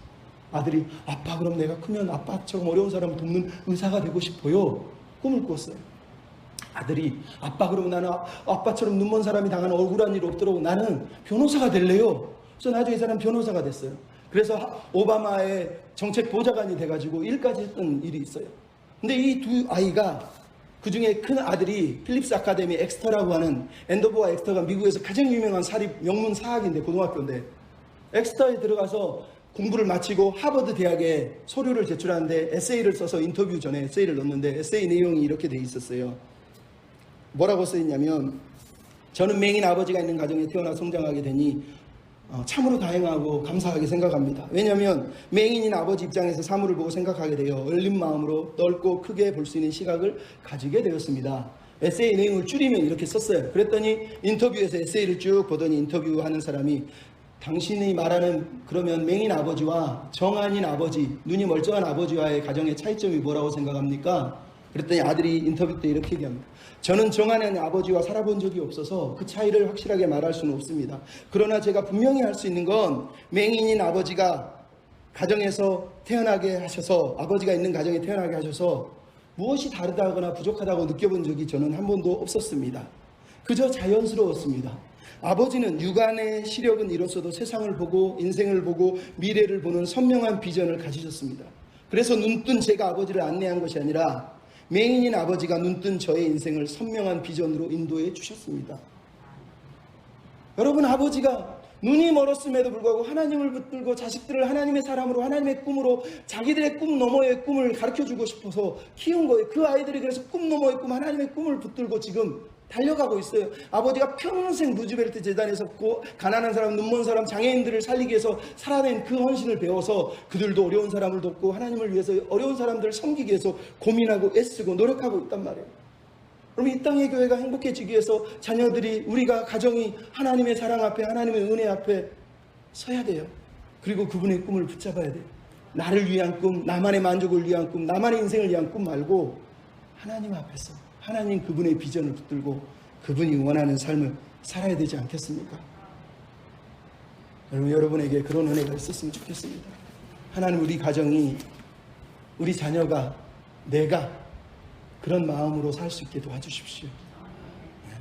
아들이 아빠, 그럼 내가 크면 아빠처럼 어려운 사람을 돕는 의사가 되고 싶어요. 꿈을 꿨어요. 아들이 아빠, 그러면 나는 아빠처럼 눈먼 사람이 당하는 억울한 일 없도록 나는 변호사가 될래요. 그래서 나중에 이 사람 변호사가 됐어요. 그래서 오바마의 정책 보좌관이 돼가지고 일까지 했던 일이 있어요. 근데 이 두 아이가, 그 중에 큰 아들이 필립스 아카데미 엑스터라고 하는, 앤더버와 엑스터가 미국에서 가장 유명한 사립 명문 사학인데, 고등학교인데, 엑스터에 들어가서 공부를 마치고 하버드 대학에 서류를 제출하는데 에세이를 써서 인터뷰 전에 에세이를 넣었는데, 에세이 내용이 이렇게 돼 있었어요. 뭐라고 써있냐면, 저는 맹인 아버지가 있는 가정에 태어나 성장하게 되니 참으로 다행하고 감사하게 생각합니다. 왜냐하면 맹인인 아버지 입장에서 사물을 보고 생각하게 되어 열린 마음으로 넓고 크게 볼 수 있는 시각을 가지게 되었습니다. 에세이 내용을 줄이면 이렇게 썼어요. 그랬더니 인터뷰에서 에세이를 쭉 보더니 인터뷰하는 사람이, 당신이 말하는 그러면 맹인 아버지와 정안인 아버지, 눈이 멀쩡한 아버지와의 가정의 차이점이 뭐라고 생각합니까? 그랬더니 아들이 인터뷰 때 이렇게 얘기합니다. 저는 정안인 아버지와 살아본 적이 없어서 그 차이를 확실하게 말할 수는 없습니다. 그러나 제가 분명히 할 수 있는 건, 맹인인 아버지가 가정에서 태어나게 하셔서, 아버지가 있는 가정에 태어나게 하셔서 무엇이 다르다거나 부족하다고 느껴본 적이 저는 한 번도 없었습니다. 그저 자연스러웠습니다. 아버지는 육안의 시력은 이로써도 세상을 보고 인생을 보고 미래를 보는 선명한 비전을 가지셨습니다. 그래서 눈뜬 제가 아버지를 안내한 것이 아니라 맹인인 아버지가 눈뜬 저의 인생을 선명한 비전으로 인도해 주셨습니다. 여러분, 아버지가 눈이 멀었음에도 불구하고 하나님을 붙들고 자식들을 하나님의 사람으로, 하나님의 꿈으로, 자기들의 꿈 너머의 꿈을 가르쳐주고 싶어서 키운 거예요. 그 아이들이 그래서 꿈 너머의 꿈, 하나님의 꿈을 붙들고 지금 달려가고 있어요. 아버지가 평생 루즈벨트 재단에 섰고 가난한 사람, 눈먼 사람, 장애인들을 살리기 위해서 살아낸 그 헌신을 배워서 그들도 어려운 사람을 돕고 하나님을 위해서 어려운 사람들을 섬기기 위해서 고민하고 애쓰고 노력하고 있단 말이에요. 여러분, 이 땅의 교회가 행복해지기 위해서 자녀들이, 우리가 가정이 하나님의 사랑 앞에, 하나님의 은혜 앞에 서야 돼요. 그리고 그분의 꿈을 붙잡아야 돼요. 나를 위한 꿈, 나만의 만족을 위한 꿈, 나만의 인생을 위한 꿈 말고 하나님 앞에서 하나님 그분의 비전을 붙들고 그분이 원하는 삶을 살아야 되지 않겠습니까? 여러분에게 그런 은혜가 있었으면 좋겠습니다. 하나님, 우리 가정이, 우리 자녀가, 내가 그런 마음으로 살 수 있게 도와주십시오.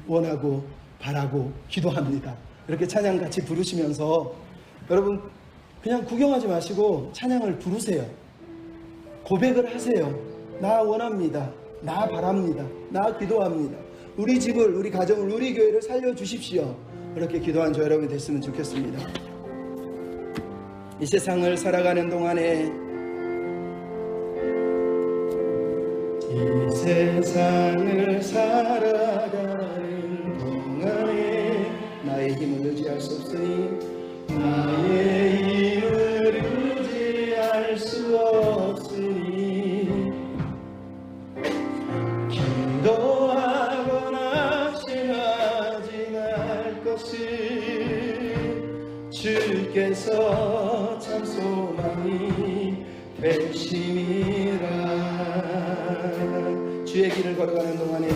원하고 바라고 기도합니다. 이렇게 찬양 같이 부르시면서 여러분 그냥 구경하지 마시고 찬양을 부르세요. 고백을 하세요. 나 원합니다. 나 바랍니다. 나 기도합니다. 우리 집을, 우리 가정을, 우리 교회를 살려주십시오. 그렇게 기도한 저 여러분이 됐으면 좋겠습니다. 이 세상을 살아가는 동안에, 이 세상을 살아가는 동안에 나의 힘을 의지할 수 없으니, 나의 힘을 의지할 수 없으니, 기도하거나 신하지 말 것을 주께서 참 소망이 되심이라. 주의 길을 걸어가는 동안에,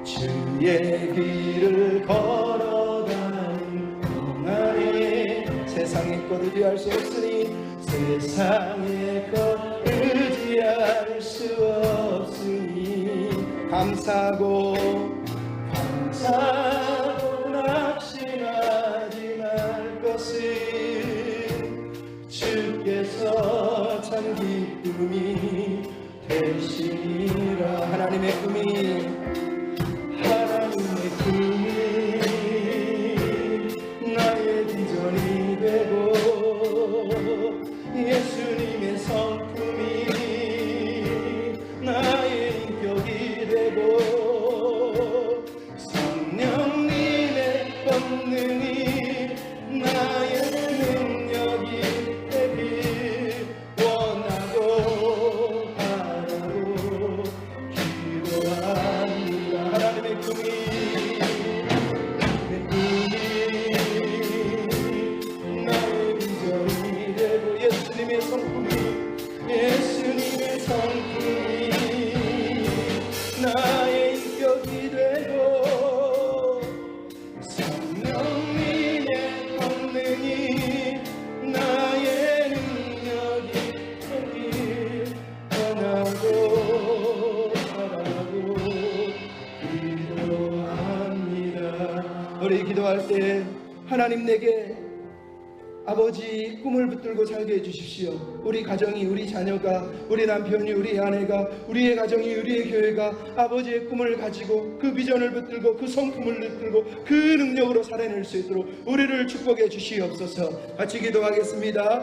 주의 길을 걸어가는 동안에 세상의 것 의지할 수 없으니, 세상의 것 의지할 수 없으니, 감사하고 낙심하지 말 것을 주께서 참 기쁨이 되시니라. 하나님의 꿈이, 하나님의 꿈이 나의 비전이 되고, 예수님의 성품이 나의 인격이 되고, 성령님의 권능이 나의 능력이 되길 원하고 바라고 기도합니다. 하나님의 꿈이, 내 꿈이 나의 비전이 되고, 예수님의 성품이, 예수님의 성품이 나의 인격이 되고, 성령님의 권능이 나의 능력이 되길 원하고 바라고 기도합니다. 우리 기도할 때 하나님, 내게 아버지 꿈을 붙들고 살게 해주십시오. 우리 가정이, 우리 자녀가, 우리 남편이, 우리 아내가, 우리의 가정이, 우리의 교회가 아버지의 꿈을 가지고 그 비전을 붙들고 그 성품을 붙들고 그 능력으로 살아낼 수 있도록 우리를 축복해 주시옵소서. 같이 기도하겠습니다.